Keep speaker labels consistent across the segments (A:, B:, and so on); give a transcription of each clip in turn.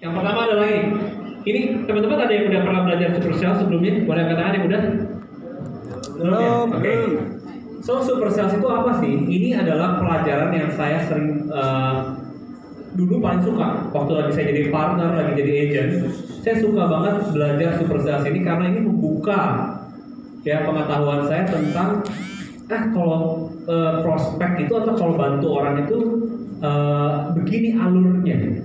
A: Yang pertama adalah ini. Ini teman-teman ada yang udah pernah belajar Supercell sebelumnya? Boleh angkat tangan yang udah?
B: Belum.
A: Oke. So Supercell itu apa sih? Ini adalah pelajaran yang saya sering dulu paling suka waktu lagi saya jadi partner, lagi jadi agent. Saya suka banget belajar Supercell ini karena ini membuka ya pengetahuan saya tentang kalau prospek itu atau kalau bantu orang itu begini alurnya.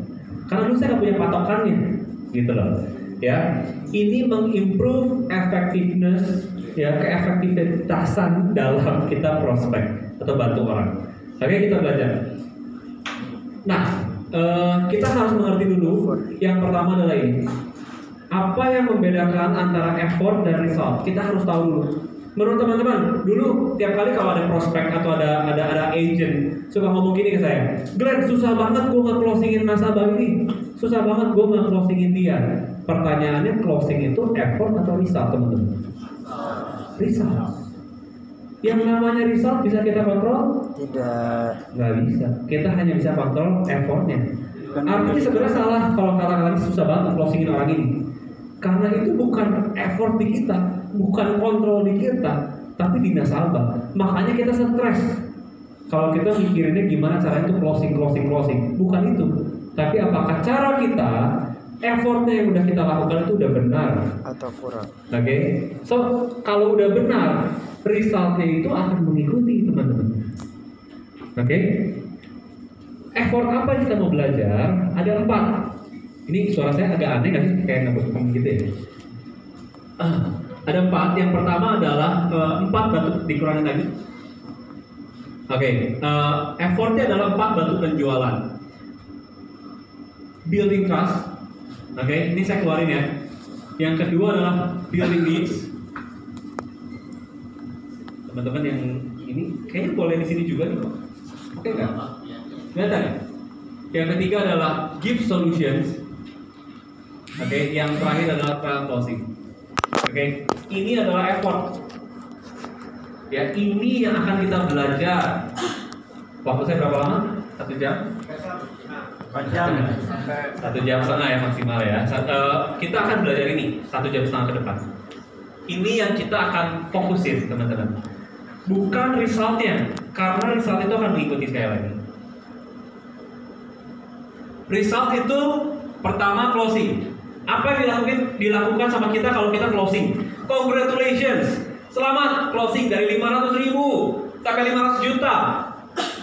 A: Karena dulu saya nggak punya patokannya, gitu loh. Ya, ini mengimprove effectiveness, ya keefektivitasan dalam kita prospek atau bantu orang. Oke, kita belajar. Nah, kita harus mengerti dulu. Yang pertama adalah ini. Apa yang membedakan antara effort dan result? Kita harus tahu dulu. Menurut teman-teman, dulu tiap kali kalau ada prospek atau ada agent suka ngomong gini ke saya, Glenn, susah banget gue nge-closingin nasabah ini, susah banget gue nge-closingin dia. Pertanyaannya, closing itu effort atau result, teman-teman? Result. Yang namanya result bisa kita kontrol?
B: Tidak.
A: Nggak bisa. Kita hanya bisa kontrol effortnya. Artinya sebenarnya salah kalau kata-kata susah banget closingin orang ini. Karena itu bukan effort di kita, bukan kontrol di kita, tapi di nasabah. Makanya kita stres. Kalau kita mikirinnya gimana caranya itu closing, bukan itu. Tapi apakah cara kita, effortnya yang udah kita lakukan itu udah benar
B: Atau kurang.
A: Oke, so kalau udah benar, resultnya itu akan mengikuti teman-teman. Oke, effort apa yang kita mau belajar? Ada 4. Ini suara saya agak aneh nggak sih? Kayak ngebut gitu ya. Ada 4. Yang pertama adalah 4 batu dikurangin lagi. Oke, effortnya adalah 4 batu penjualan. Building trust. Oke, ini saya keluarin ya. Yang kedua adalah building needs. Teman-teman yang ini kayaknya boleh di sini juga nih kok. Oke nggak? Kelihatan ya? Yang ketiga adalah give solutions. Oke, yang terakhir adalah trial closing. Oke, ini adalah effort. Ya, ini yang akan kita belajar. Waktu saya berapa lama? 1 jam? 1 jam setengah ya maksimal ya. Kita akan belajar ini 1 jam setengah ke depan. Ini yang kita akan fokusin teman-teman. Bukan resultnya, karena result itu akan mengikuti sekali lagi. Result itu pertama closing. Apa yang dilakukan sama kita kalau kita closing? Congratulations, selamat closing dari 500.000 sampai 500 juta.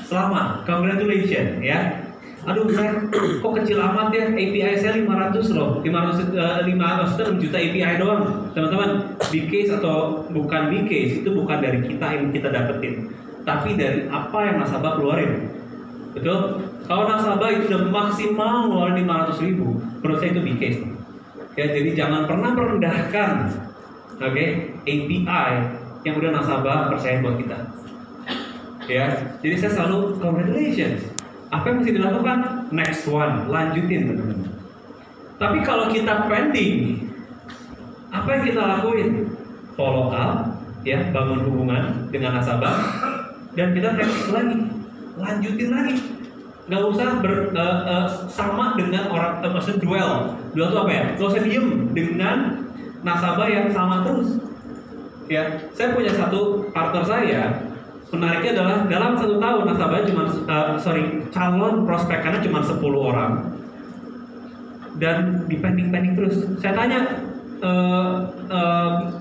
A: Selamat, congratulations ya. Aduh, saya kok kecil amat ya, API saya 500 loh, 500 juta API doang. Teman-teman, big case atau bukan big case itu bukan dari kita yang kita dapetin, tapi dari apa yang nasabah keluarin. Betul? Kalau nasabah itu udah maksimal ngeluarin 500.000, menurut saya itu big case. Ya, jadi jangan pernah merendahkan, API yang udah nasabah percaya buat kita. Ya, jadi saya selalu congratulations. Apa yang mesti dilakukan? Next one, lanjutin teman-teman. Tapi kalau kita pending, apa yang kita lakuin? Follow up, ya, bangun hubungan dengan nasabah, dan kita next lagi, lanjutin lagi. Nggak usah sama dengan orang, maksudnya duel itu apa ya? Nggak usah diem dengan nasabah yang sama terus. Ya, saya punya satu partner saya. Menariknya adalah dalam 1 tahun nasabahnya cuma calon prospekannya cuma 10 orang dan dipending terus. Saya tanya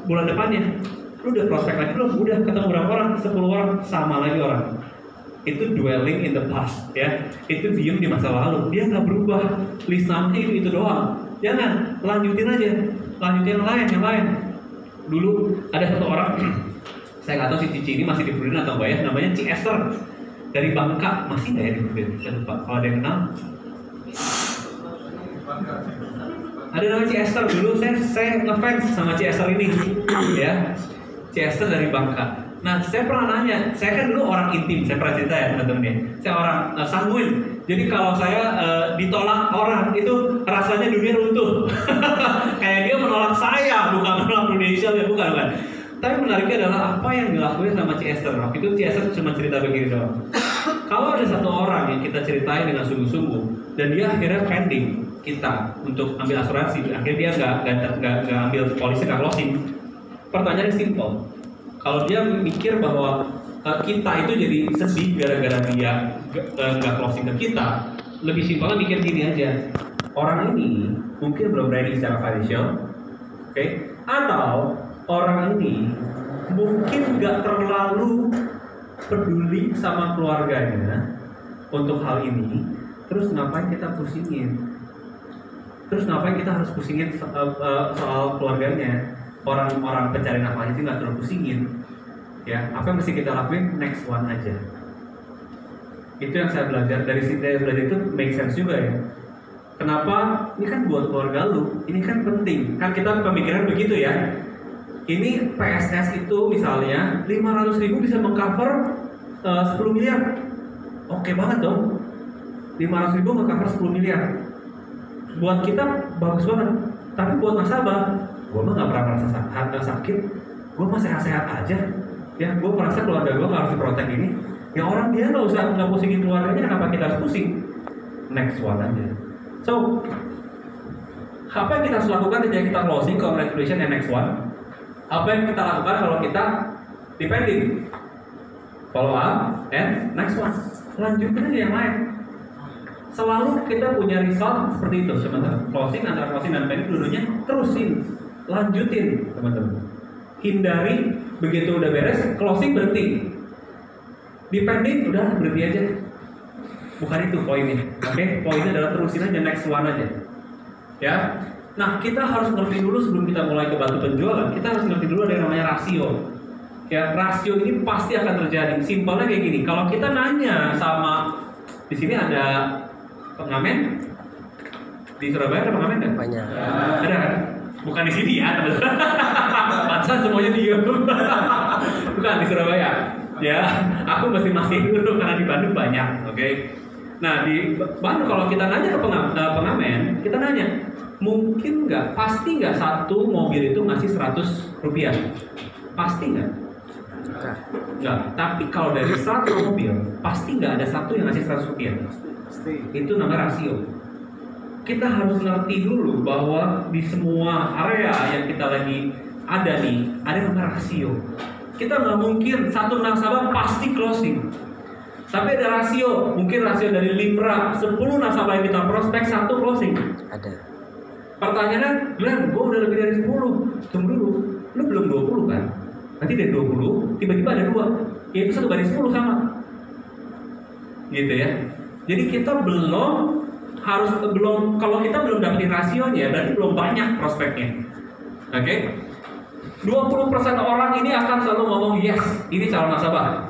A: bulan depannya, lu udah prospek lagi belum? Udah, ketemu berapa orang? 10 orang, sama lagi orang. Itu dwelling in the past ya. Itu diem di masa lalu. Dia nggak berubah. List namanya itu doang. Jangan, lanjutin aja. Lanjutin yang lain. Dulu ada satu orang saya nggak tahu si Cici ini masih di Brunei atau enggak ya, namanya Ci Esther dari Bangka, masih nggak ya di Brunei? Saya lupa, kalau ada yang kenal. Ada namanya Ci Esther, dulu saya ngefans sama Ci Esther ini, ya, Ci Esther dari Bangka. Nah, saya pernah nanya, saya kan dulu orang intim, saya pernah cerita ya teman-teman ya, saya orang sanguin. Jadi kalau saya ditolak orang itu rasanya dunia runtuh. Kayak dia menolak saya, bukan menolak Indonesia ya, bukan. Tapi menariknya adalah apa yang dilakukan sama Ci Esther. Waktu itu Ci Esther cuma cerita begini doang. Kalau ada satu orang yang kita ceritain dengan sungguh-sungguh dan dia akhirnya pending, kita untuk ambil asuransi, akhirnya dia nggak ambil polisi, nggak closing. Pertanyaannya simpel. Kalau dia mikir bahwa kita itu jadi sedih gara-gara dia nggak closing ke kita, lebih simpelnya mikir gini aja. Orang ini mungkin belum ready secara financial, oke? Atau orang ini mungkin nggak terlalu peduli sama keluarganya untuk hal ini. Terus ngapain kita pusingin? Terus ngapain kita harus pusingin soal keluarganya? Orang-orang pencari nafkah itu nggak terlalu pusingin. Ya, apa yang mesti kita lakuin? Next one aja. Itu yang saya belajar dari belajar itu make sense juga ya. Kenapa? Ini kan buat keluarga lu. Ini kan penting. Kan kita pemikiran begitu ya. Ini PSS itu misalnya 500.000 bisa mengcover 10 miliar. Oke banget dong. 500.000 nge-cover 10 miliar. Buat kita bagus banget. Tapi buat nasabah, gue mah gak pernah merasa sakit. Gue mah sehat-sehat aja. Ya, gue merasa keluarga gue gak harus diprotek ini. Ya orang dia nggak pusingin keluarganya, kenapa kita harus pusing? Next one aja. So, apa yang kita harus lakukan ketika kita closing, congratulations and next one? Apa yang kita lakukan kalau kita depending? Follow up and next one. Lanjutin aja yang lain. Selalu kita punya result seperti itu, teman-teman. Closing, antara closing dan pending, dulunya terusin, lanjutin, teman-teman. Hindari begitu udah beres, closing berhenti. Depending udah berhenti aja. Bukan itu poinnya. Oke, poinnya adalah terusin aja, next one aja. Ya. Nah, kita harus ngerti dulu sebelum kita mulai ke batu penjualan. Kita harus ngerti dulu ada yang namanya rasio. Ya, rasio ini pasti akan terjadi. Simpelnya kayak gini. Kalau kita nanya sama, di sini ada pengamen di Surabaya, ada pengamen nggak?
B: Banyak.
A: Ada kan? Bukan di sini ya, teman-teman. Pantesan semuanya diam. Bukan di Surabaya. Ya, aku masih dulu karena di Bandung banyak. Oke. Nah, di Bandung kalau kita nanya ke pengamen, kita nanya, mungkin nggak, pasti nggak satu mobil itu ngasih 100 rupiah? Pasti nggak? Nggak. Tapi kalau dari 100 mobil, pasti nggak ada satu yang ngasih 100 rupiah. Itu namanya rasio. Kita harus ngerti dulu bahwa di semua area yang kita lagi ada nih, ada yang namanya rasio. Kita nggak mungkin satu nasabah pasti closing. Tapi ada rasio, mungkin rasio dari 10 nasabah yang kita prospek, satu closing.
B: Ada.
A: Pertanyaannya, Glenn, gue udah lebih dari 10. Tunggu dulu, lu belum 20 kan? Nanti dari 20, tiba-tiba ada 2. Ya itu 1/10 sama. Gitu ya. Jadi kita kalau kita belum dapetin rasionya, berarti belum banyak prospeknya. Oke? 20% orang ini akan selalu ngomong yes, ini calon nasabah.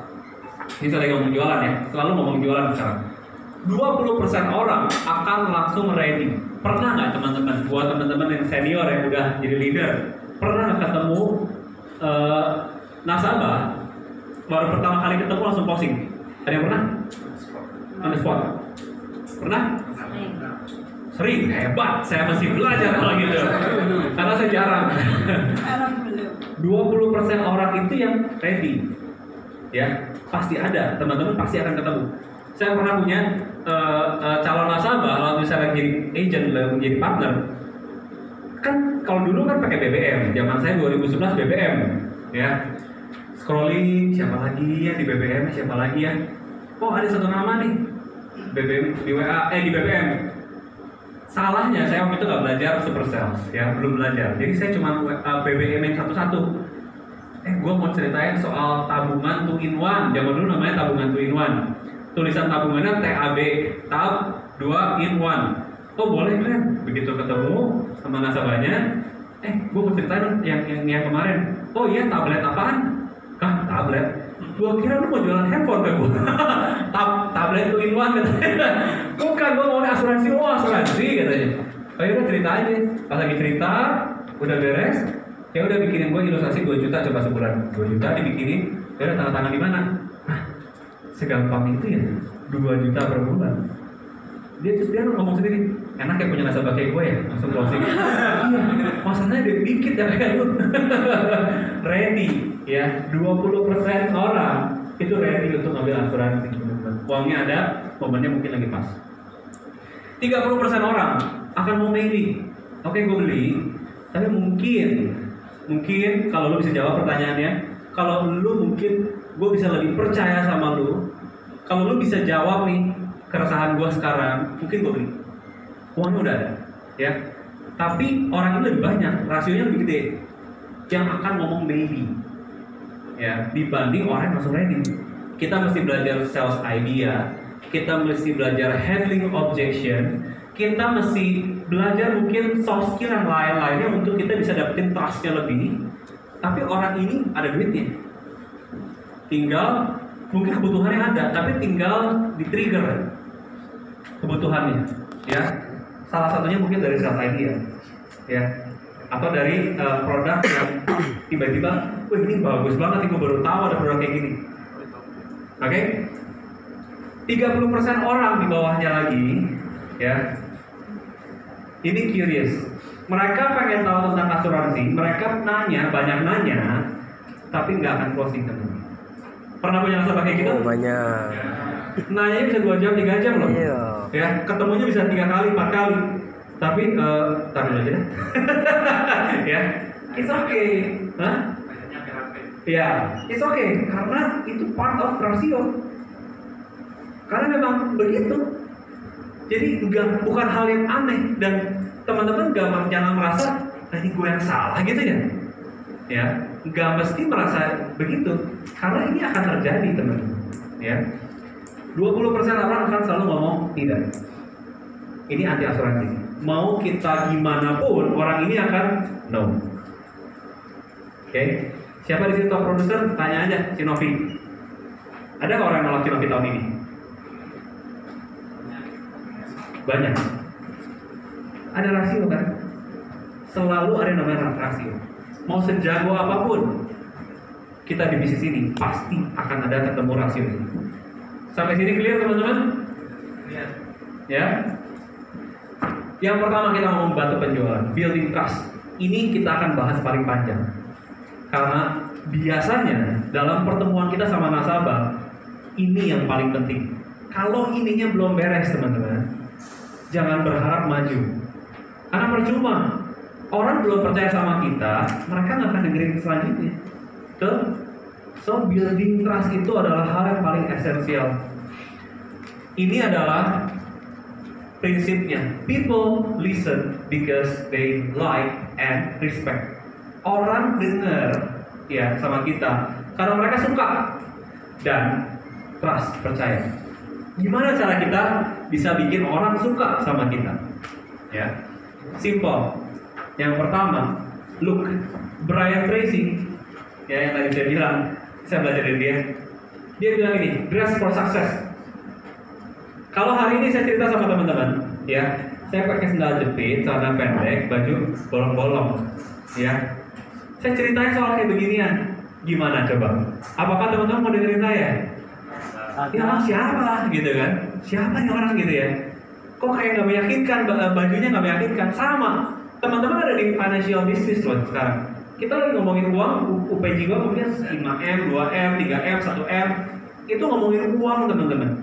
A: Ini saya lagi ngomong jualan ya, selalu ngomong jualan sekarang. 20% orang akan langsung ready. Pernah nggak teman-teman, buat teman-teman yang senior yang udah jadi leader, pernah nggak ketemu nasabah baru pertama kali ketemu langsung closing? Ada yang pernah? On the spot? Pernah? Sering, hebat. Saya masih belajar kalau gitu. Karena saya jarang. 20% orang itu yang ready. Ya, pasti ada. Teman-teman pasti akan ketemu. Saya pernah punya calon nasabah, lalu saya jadi agent, menjadi partner. Kan kalau dulu kan pakai BBM. Zaman saya 2011 BBM. Ya, scrolling siapa lagi ya di BBM, siapa lagi ya? Oh ada satu nama nih, BBM di WA, di BBM. Salahnya saya waktu itu nggak belajar super sales, ya belum belajar. Jadi saya cuma BBM yang satu-satu. Gue mau ceritain soal tabungan 2-in-1. Zaman dulu namanya tabungan 2-in-1. Tulisan tabungannya TAB, tab 2-in-1. Oh boleh kan? Begitu ketemu sama nasabahnya, gue mau ceritain yang kemarin. Oh iya, tablet apaan? Hah, tablet? Gua kira lu mau jualan handphone ke gua. Tablet 2-in-1 katanya. Bukan, gua mau asuransi. Oh asuransi katanya. Oh ya udah cerita aja. Pas lagi cerita, udah beres. Ya udah bikinin gua ilustrasi 2 juta coba sebulan. 2 juta dibikinin. Ya udah tanda tangan di mana? Hah, segampang itu ya. 2 juta per bulan. Dia ngomong sendiri, enak ya punya nasabah kayak gue ya, langsung closing. Iya, masalahnya ada dikit ya kayak lu. Ready ya, 20% orang itu ready untuk ngambil asuransi. Uangnya ada, momennya mungkin lagi pas. 30% orang akan mau maybe. Oke, gue beli, tapi mungkin kalau lu bisa jawab pertanyaannya, kalau lu mungkin gue bisa lebih percaya sama lu. Kalau lu bisa jawab nih keresahan gue sekarang, mungkin gue beli. Uangnya udah ada, ya. Tapi orang itu lebih banyak, rasionya lebih gede yang akan ngomong maybe, ya, dibanding orang yang langsung ready. Kita mesti belajar sales idea, kita mesti belajar handling objection, kita mesti belajar mungkin soft skill yang lain-lainnya untuk kita bisa dapetin trustnya lebih. Tapi orang ini ada duitnya, tinggal mungkin kebutuhannya ada, tapi tinggal di trigger kebutuhannya, ya. Salah satunya mungkin dari sales idea, ya, atau dari produk yang tiba-tiba, wah ini bagus banget nih, gue baru tahu ada produk kayak gini. Oke, 30% orang di bawahnya lagi, ya, ini curious. Mereka pengen tahu tentang asuransi, mereka banyak nanya, tapi nggak akan closing teman. Pernah punya nasabah kayak gitu?
B: Oh, banyak.
A: Nanya bisa 2 jam, 3 jam loh.
B: Iya.
A: Ya, ketemunya bisa 3 kali, 4 kali. Tapi, taruh aja deh. Ya, it's okay. Hah? Ya, it's okay. Karena itu part of rasio. Karena memang begitu. Jadi bukan hal yang aneh, dan teman-teman jangan merasa ini gue yang salah gitu ya. Ya, nggak mesti merasa begitu, karena ini akan terjadi teman-teman. Ya, 20% orang akan selalu ngomong tidak. Ini anti asuransi. Mau kita gimana pun orang ini akan no. Oke, siapa di sini top produser? Tanya aja si Novi. Ada nggak orang yang nolak si Novi tahun ini? Banyak. Ada rasio kan? Selalu ada yang namanya rasio. Mau sejago apapun kita di bisnis ini, pasti akan ada ketemu rasio. Sampai sini clear teman-teman? Ya. Yang pertama kita mau membantu penjualan, building trust. Ini kita akan bahas paling panjang. Karena biasanya dalam pertemuan kita sama nasabah, ini yang paling penting. Kalau ininya belum beres teman-teman, jangan berharap maju. Karena percuma. Orang belum percaya sama kita, mereka nggak akan dengerin selanjutnya. So building trust itu adalah hal yang paling esensial. Ini adalah prinsipnya. People listen because they like and respect. Orang dengar ya sama kita karena mereka suka dan trust, percaya. Gimana cara kita bisa bikin orang suka sama kita? Ya, simple. Yang pertama, look, Brian Tracy, ya yang tadi saya bilang, saya belajar dari dia. Dia bilang ini, dress for success. Kalau hari ini saya cerita sama teman-teman, ya, saya pakai sendal jepit, celana pendek, baju bolong-bolong, ya. Saya ceritain soal kayak beginian, gimana coba? Apakah teman-teman mau dengerin saya? Ya siapa, gitu kan? Siapa nih orang gitu ya? Kok kayak nggak meyakinkan, bajunya nggak meyakinkan? Sama. Teman-teman ada di financial business loh sekarang. Kita lagi ngomongin uang, UPJ gua mungkin 5M, 2M, 3M, 1M. Itu ngomongin uang teman-teman.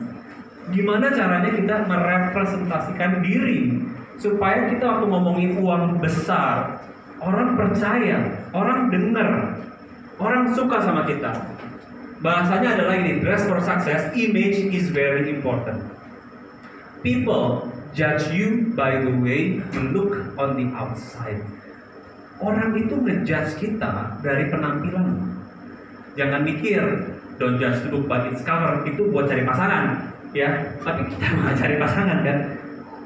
A: Gimana caranya kita merepresentasikan diri supaya kita waktu ngomongin uang besar, orang percaya, orang dengar, orang suka sama kita. Bahasanya adalah ini, dress for success, image is very important. People judge you by the way you look on the outside. Orang itu ngejudge kita dari penampilan. Jangan mikir, don't judge the book by its cover, itu buat cari pasangan, ya. Tapi kita nggak cari pasangan kan?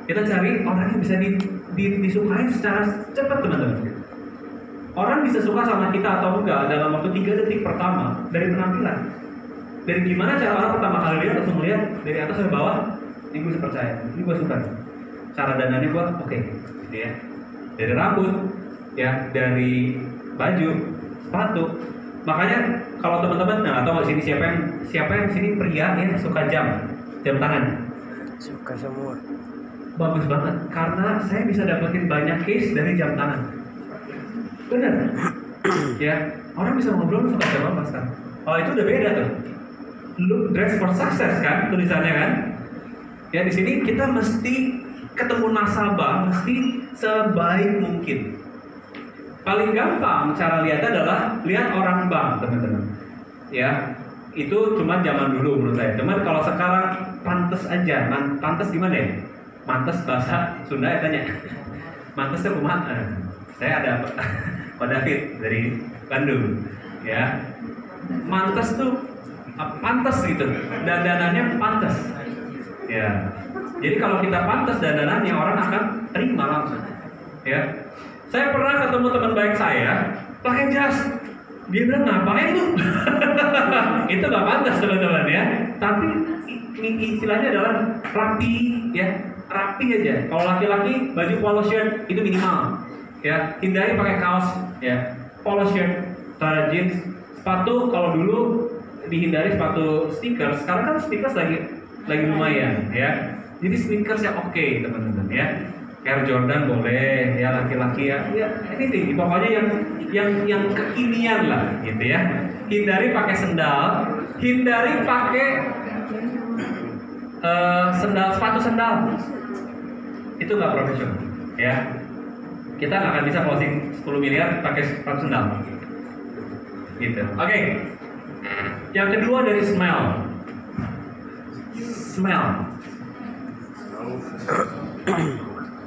A: Kita cari orang yang bisa disukai secara cepat teman-teman. Orang bisa suka sama kita atau enggak dalam waktu 3 detik pertama dari penampilan. Dari gimana cara orang pertama kali lihat langsung melihat dari atas sampai bawah, ini gue bisa percaya, ini gue suka. Cara dandannya gue oke, gitu ya. Dari rambut, ya, dari baju, sepatu. Makanya kalau teman-teman nggak tahu di sini siapa yang sini pria ya suka jam tangan.
B: Suka semua.
A: Bagus banget, karena saya bisa dapetin banyak case dari jam tangan. Bener, ya. Orang bisa ngobrol suka jam apa sekarang? Oh itu udah beda tuh. Look, dress for success kan tulisannya kan? Ya di sini kita mesti ketemu nasabah mesti sebaik mungkin. Paling gampang cara lihatnya adalah lihat orang bank, teman-teman. Ya, itu cuma zaman dulu menurut saya. Cuman kalau sekarang pantes aja, pantes gimana ya? Mantes bahasa Sunda ya tanya. Mantes itu kumaha? Saya ada Pak David dari Bandung, ya. Mantes tuh pantes gitu, dandanannya pantes. Ya. Jadi kalau kita pantes dandanannya orang akan terima langsung. Ya. Saya pernah ketemu teman baik saya pakai jas. Dia bilang ngapain lu? Itu nggak pantas teman-teman ya. Tapi istilahnya adalah rapi ya, rapi aja. Kalau laki-laki baju polo shirt itu minimal. Ya, hindari pakai kaos ya, polo shirt, celana jeans, sepatu kalau dulu dihindari sepatu sneakers. Sekarang kan sneakers lagi lumayan ya. Jadi sneakers yang oke teman-teman ya. Air Jordan boleh ya, laki-laki ya anything, pokoknya yang kekinian lah gitu ya. Hindari pakai sendal, hindari pakai sepatu sendal, itu nggak profesional ya. Kita nggak akan bisa closing 10 miliar pakai sepatu sendal gitu. Oke. Yang kedua dari smell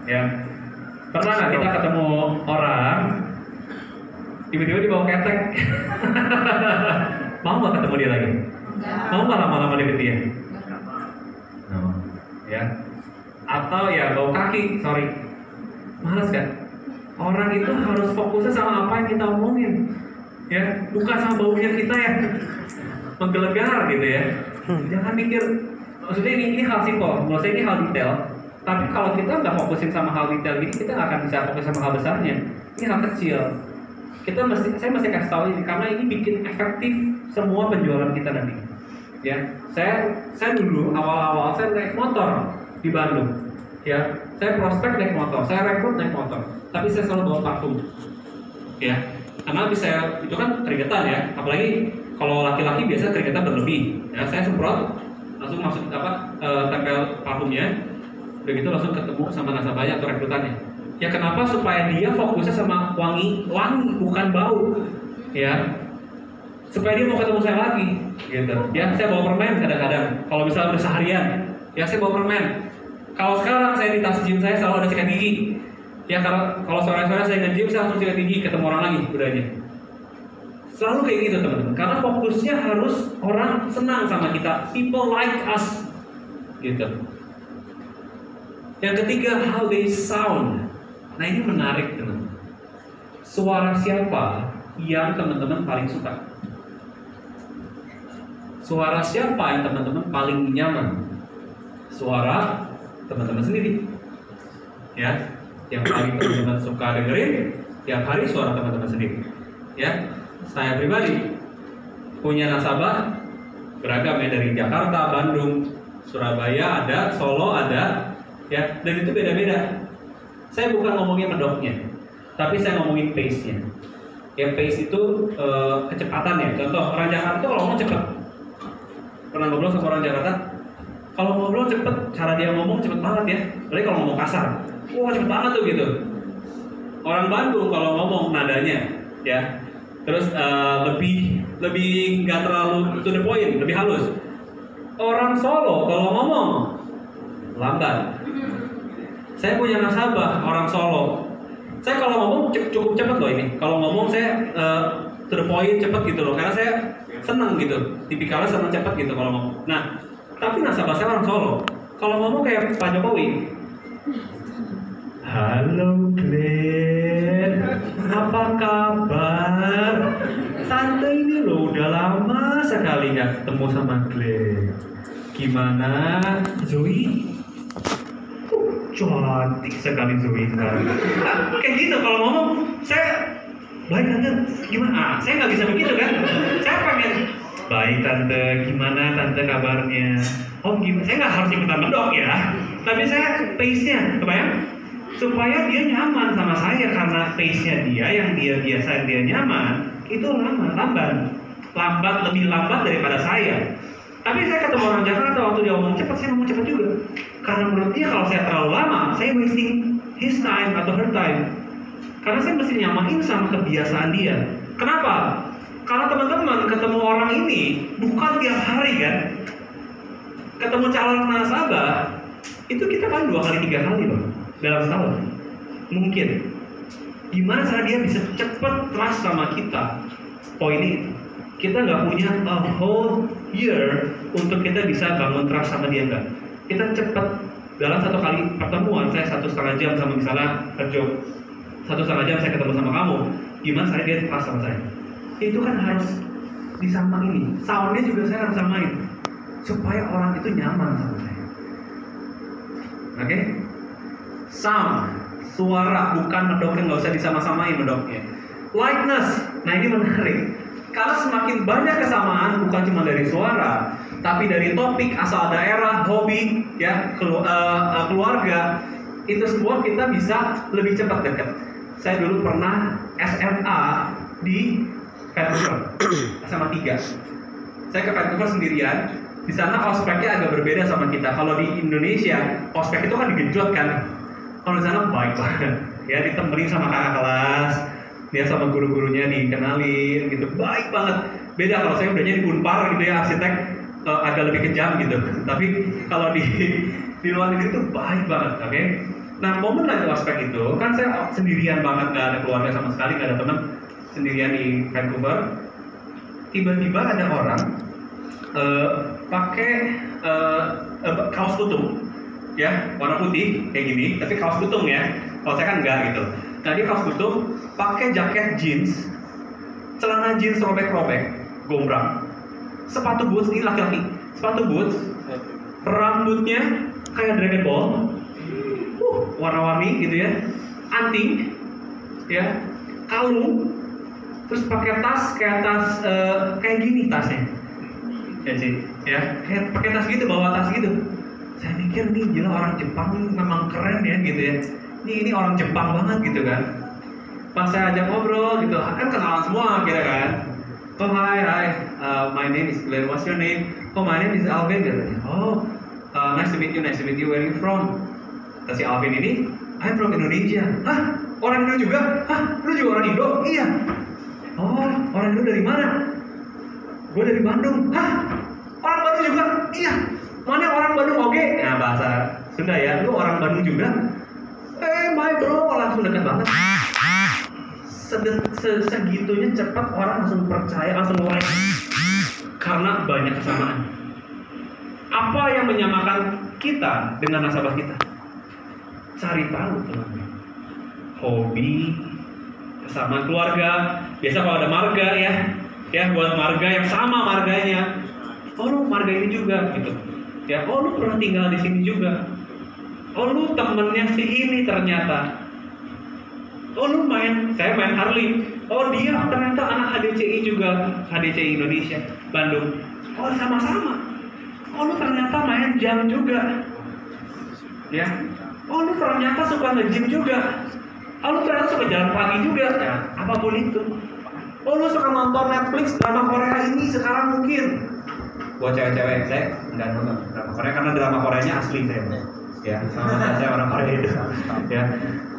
A: ya, pernah nggak kita ketemu orang tiba-tiba dibawa ketek? Mau nggak ketemu dia lagi? Mau nggak lama-lama deket dia? No. Ya. Atau ya bau kaki, sorry, malas kan? Orang itu harus fokusnya sama apa yang kita omongin, ya, bukan sama baunya kita ya, menggelegar gitu ya. Jangan mikir, maksudnya ini hal simpel, maksudnya ini hal detail. Tapi kalau kita nggak fokusin sama hal detail gini, kita nggak akan bisa fokus sama hal besarnya. Ini hal kecil. Saya mesti kasih tahu ini karena ini bikin efektif semua penjualan kita nanti. Ya, saya dulu awal-awal saya naik motor di Bandung. Ya, saya prospek naik motor, saya rekrut naik motor. Tapi saya selalu bawa parfum. Ya, karena bisa itu kan keringetan ya. Apalagi kalau laki-laki biasa keringetan berlebih. Ya, saya semprot langsung masuk tempel parfumnya. Udah gitu langsung ketemu sama nasabahnya atau rekrutannya. Ya kenapa? Supaya dia fokusnya sama wangi bukan bau. Ya. Supaya dia mau ketemu saya lagi gitu. Ya, saya bawa permen kadang-kadang. Kalau misalnya udah seharian, ya saya bawa permen. Kalau sekarang saya di tas gym saya selalu ada sikat gigi. Ya kalau sore-sore saya nge-gym saya langsung sikat gigi, ketemu orang lagi udahnya. Selalu kayak gitu teman-teman. Karena fokusnya harus orang senang sama kita. People like us. Gitu. Yang ketiga, how they sound. Nah ini menarik teman-teman. Suara siapa yang teman-teman paling suka? Suara siapa yang teman-teman paling nyaman? Suara teman-teman sendiri. Ya, yang paling teman-teman suka dengerin tiap hari suara teman-teman sendiri. Ya, saya pribadi punya nasabah beragam ya, dari Jakarta, Bandung, Surabaya ada, Solo ada. Ya, dan itu beda-beda. Saya bukan ngomongin medoknya, tapi saya ngomongin pace-nya. Ya, pace itu kecepatan ya. Contoh, orang Jakarta tuh kalau ngomong cepet. Pernah ngobrol sama orang Jakarta? Kalau ngobrol cepet, cara dia ngomong cepet banget ya. Apalagi kalau ngomong kasar, wah cepet banget tuh gitu. Orang Bandung kalau ngomong nadanya, ya, terus lebih nggak terlalu to the point, lebih halus. Orang Solo kalau ngomong lambat. Saya punya nasabah orang Solo. Saya kalau ngomong cukup cepat loh ini. Kalau ngomong saya to the point cepat gitu loh. Karena saya senang gitu. Tipikalnya senang cepat gitu kalau ngomong. Nah, tapi nasabah saya orang Solo. Kalau ngomong kayak Pak Jokowi. Halo Glenn, apa kabar? Tante ini loh udah lama sekali nggak ketemu sama Glenn. Gimana Zoe? Cantik sekali Zoe sekarang. Kayak gitu kalau ngomong, saya baik tante, gimana? Saya nggak bisa begitu kan? Saya pengen baik tante, gimana tante kabarnya? Oh gimana? Saya nggak harus ikutan mendok ya, tapi saya pace-nya, kebayang? Supaya dia nyaman sama saya karena pace-nya dia yang dia biasa dia nyaman itu lambat, lebih lambat daripada saya. Tapi saya ketemu orang Jakarta waktu dia ngomong cepat, saya ngomong cepat juga. Karena menurut dia kalau saya terlalu lama, saya wasting his time atau her time. Karena saya mesti nyamain sama kebiasaan dia. Kenapa? Karena teman-teman ketemu orang ini bukan tiap hari kan. Ketemu calon nasabah itu kita kan 2 kali 3 kali loh dalam setahun. Mungkin. Gimana cara dia bisa cepat trust sama kita? Poin ini, kita nggak punya a whole year untuk kita bisa bangun trust sama dia enggak. Kita cepat dalam 1 kali pertemuan, saya 1,5 jam sama misalnya Herjo, 1,5 jam saya ketemu sama kamu. Gimana cara dia trust sama saya? Itu kan harus disamain. Soundnya juga saya harus samain supaya orang itu nyaman sama saya. Oke? Sound, suara, bukan medoknya, nggak usah disama-samain medoknya. Likeness, nah ini menarik. Karena semakin banyak kesamaan, bukan cuma dari suara, tapi dari topik, asal daerah, hobi, ya, keluarga, itu semua kita bisa lebih cepat dekat. Saya dulu pernah SMA di Vancouver, SMA 3. Saya ke Vancouver sendirian. Di sana ospeknya agak berbeda sama kita. Kalau di Indonesia, ospek itu kan digenjot kan. Kalau di sana baik banget, ya, ditemenin sama kakak kelas, dia sama guru-gurunya dikenalin, gitu, baik banget. Beda kalau saya udahnya di Unpar gitu ya, arsitek agak lebih kejam gitu. Tapi kalau di luar negeri itu baik banget, oke? Nah, momen lagi ospek itu kan saya sendirian banget, nggak ada keluarga sama sekali, nggak ada teman, sendirian di Vancouver. Tiba-tiba ada orang pakai kaos kutung, ya, warna putih kayak gini, tapi kaos kutung ya. Kalau saya kan enggak gitu. Nah, dia kaos kutung, pakai jaket jeans, celana jeans robek-robek, gombrang, sepatu boots, ini laki-laki, sepatu boots, rambutnya kayak Dragon Ball, warna-warni gitu ya, anting, ya, kalung, terus pakai tas kayak tas kayak gini tasnya, ya sih, ya, kayak pakai tas gitu, bawa tas gitu. Saya mikir nih gila, orang Jepang memang keren ya gitu ya. Ini orang Jepang banget gitu kan. Pas saya ajak ngobrol gitu, kan kenalan semua kira kan. Oh hi, my name is Glenn, what's your name? Oh my name is Alvin katanya. Oh, nice to meet you, where are you from? Kata si Alvin ini, I'm from Indonesia. Hah? Orang Indo juga? Hah? Lu juga orang Indo? Iya. Oh, orang Indo dari mana? Gue dari Bandung. Hah? Orang Bandung juga? Iya. Mana orang Bandung oke? Nah, bahasa Sunda ya, lu orang Bandung juga? My bro, langsung dekat banget. Segitunya cepat orang langsung percaya, langsung like. Karena banyak kesamaan. Apa yang menyamakan kita dengan nasabah kita? Cari tahu teman-teman. Hobi, kesamaan keluarga. Biasa kalau ada marga ya buat marga yang sama marganya. Oh, lu marga ini juga gitu. Ya, oh lu pernah tinggal di sini juga. Oh lu temennya si ini ternyata. Oh lu saya main Harley. Oh dia ternyata anak HDCI juga, HDCI Indonesia, Bandung. Oh sama-sama. Oh lu ternyata main jam juga. Ya. Oh lu ternyata suka nge-gym juga. Oh lu ternyata suka jalan pagi juga. Ya, apapun itu. Oh lu suka nonton Netflix drama Korea ini sekarang mungkin. Buat cewek-cewek, saya nggak nonton drama Korea karena drama Koreanya asli saya. Ya, sama saya orang Korea itu. Ya.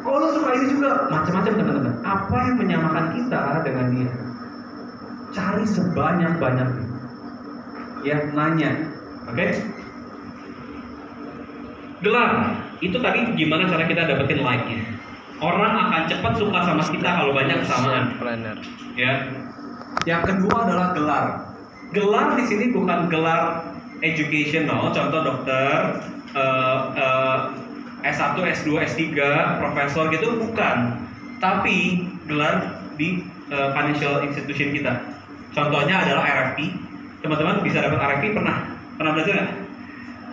A: Oh, lu suka ini juga, macam-macam teman-teman. Apa yang menyamakan kita dengan dia? Cari sebanyak-banyak. Ya, nanya. Oke? Gelar. Itu tadi gimana cara kita dapetin like-nya. Orang akan cepat suka sama kita kalau banyak kesamaan. Ya. Yang kedua adalah gelar. Gelar di sini bukan gelar educational, contoh dokter, S1, S2, S3, profesor gitu, bukan. Tapi gelar di financial institution kita. Contohnya adalah RFP. Teman-teman bisa dapat RFP pernah belajar nggak?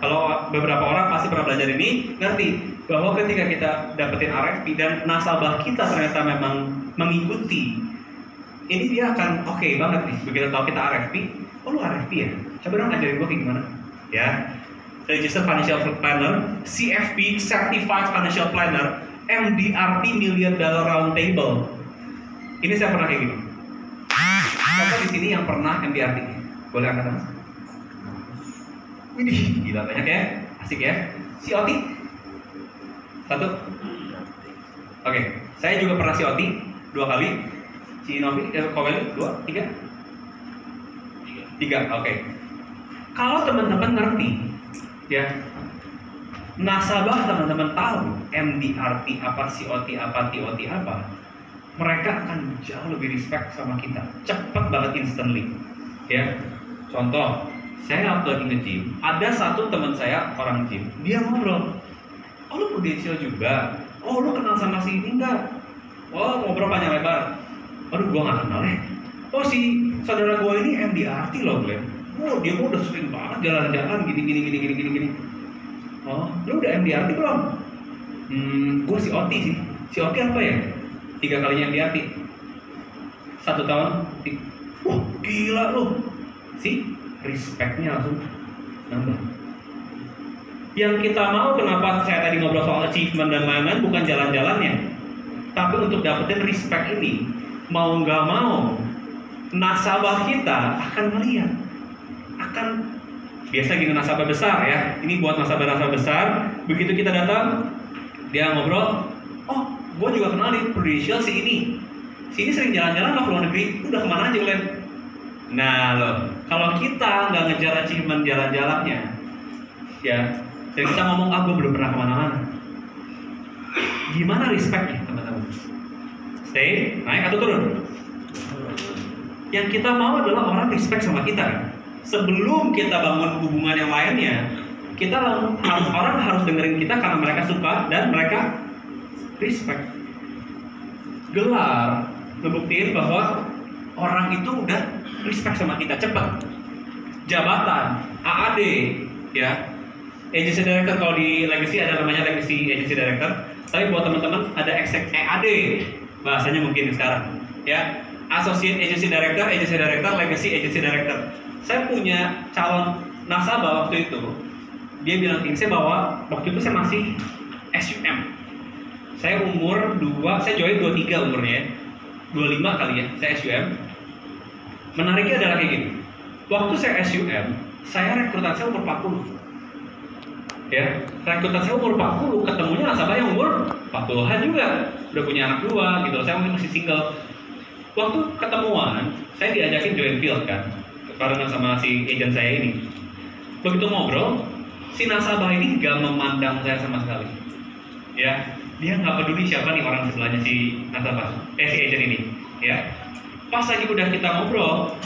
A: Kalau beberapa orang pasti pernah belajar ini, ngerti bahwa ketika kita dapetin RFP dan nasabah kita ternyata memang mengikuti, ini dia akan oke banget nih. Begitu tahu kita RFP, oh lu RFP ya? Coba dong ajarin gue kayak gimana? Ya, Registered Financial Planner, CFP, Certified Financial Planner, MDRT Million Dollar Round Table. Ini saya pernah kayak gini. Siapa di sini yang pernah MDRT? Boleh angkat tangan? Widih, gila banyak ya, asik ya. Si Oti, 1. Oke, saya juga pernah si Oti 2 kali. Si Novi, Koweli 2, 3. 3, oke. Kalau teman-teman ngerti, ya, nasabah teman-teman tahu MDRT apa, COT apa, TOT apa, mereka akan jauh lebih respect sama kita, cepet banget instantly, ya. Contoh, saya waktu lagi nge-gym, ada satu teman saya orang gym, dia ngobrol, oh lu Prudential juga, oh lu kenal sama si ini enggak? Oh ngobrol panjang lebar, aduh gua nggak kenal ya. Oh si saudara gua ini MDRT loh Glenn. Oh dia gua udah sering banget jalan-jalan gini. Oh lu udah MDRT belum? Gua si Oti sih. Si Oti apa ya? 3 kalinya MDRT. 1 tahun. Wah gila lu. Si respectnya langsung nambah. Yang kita mau, kenapa saya tadi ngobrol soal achievement dan lain-lain, bukan jalan-jalannya, tapi untuk dapetin respect ini, mau nggak mau, nasabah kita akan melihat, akan biasa gini nasabah besar ya. Ini buat nasabah-nasabah besar. Begitu kita datang, dia ngobrol, oh, gue juga kenal di Prudential si ini sering jalan-jalan lah ke luar negeri. Udah kemana aja Glenn? Nah loh, kalau kita nggak ngejar achievement jalan-jalannya, ya, dan kita ngomong, gue belum pernah kemana-mana, gimana respectnya teman-teman? Stay, naik atau turun? Yang kita mau adalah orang respect sama kita. Sebelum kita bangun hubungan yang lainnya, kita orang harus dengerin kita karena mereka suka dan mereka respect. Gelar ngebuktiin bahwa orang itu udah respect sama kita, cepat. Jabatan, AAD, ya. Agency Director, kalau di Legacy ada namanya Legacy Agency Director. Tapi buat teman-teman ada EAD, bahasanya mungkin sekarang, ya. Associate Agency Director, Legacy Agency Director. Saya punya calon nasabah waktu itu, dia bilang ke saya bahwa waktu itu saya masih SUM. Saya umur 2, saya join 23 umurnya, 25 kali ya, saya SUM. Menariknya adalah kayak gini, waktu saya SUM, saya rekrutan saya umur 40. Ya, rekrutan saya umur 40, ketemunya nasabah yang umur 40-an juga, udah punya anak 2 gitu, saya masih single. Waktu ketemuan, saya diajakin join field kan, barengan sama si agent saya ini. Begitu ngobrol, si nasabah ini gak memandang saya sama sekali. Ya, dia nggak peduli siapa nih orang sebelahnya si nasabah, si agent ini. Ya, pas lagi udah kita ngobrol,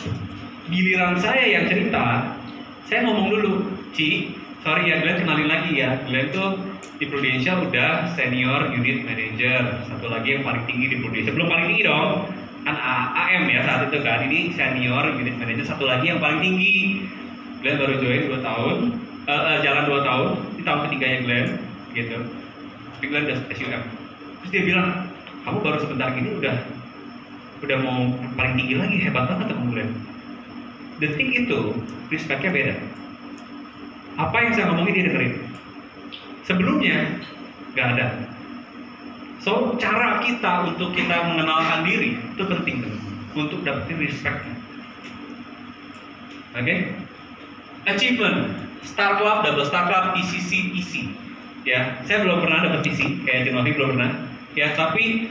A: giliran saya yang cerita, saya ngomong dulu, Ci, sorry ya Glenn, kenalin lagi ya, Glenn tuh di Prudential udah senior unit manager, satu lagi yang paling tinggi di Prudential, belum paling tinggi dong, kan AM ya saat itu kan, ini senior unit manager, satu lagi yang paling tinggi. Glenn baru join 2 tahun, jalan 2 tahun, di tahun ketiganya Glenn, gitu. Tapi Glenn udah SUM. Terus dia bilang, kamu baru sebentar gini udah mau paling tinggi lagi, hebat banget temen Glenn. Detik itu, respect-nya beda. Apa yang saya ngomongin dia dengerin. Sebelumnya, nggak ada. So, cara kita untuk kita mengenalkan diri itu penting untuk dapetin respect-nya. Oke? Achievement, Star Club, Double Star Club, ECC, EC. Ya, saya belum pernah dapet EC, kayak Tinovi belum pernah. Ya, tapi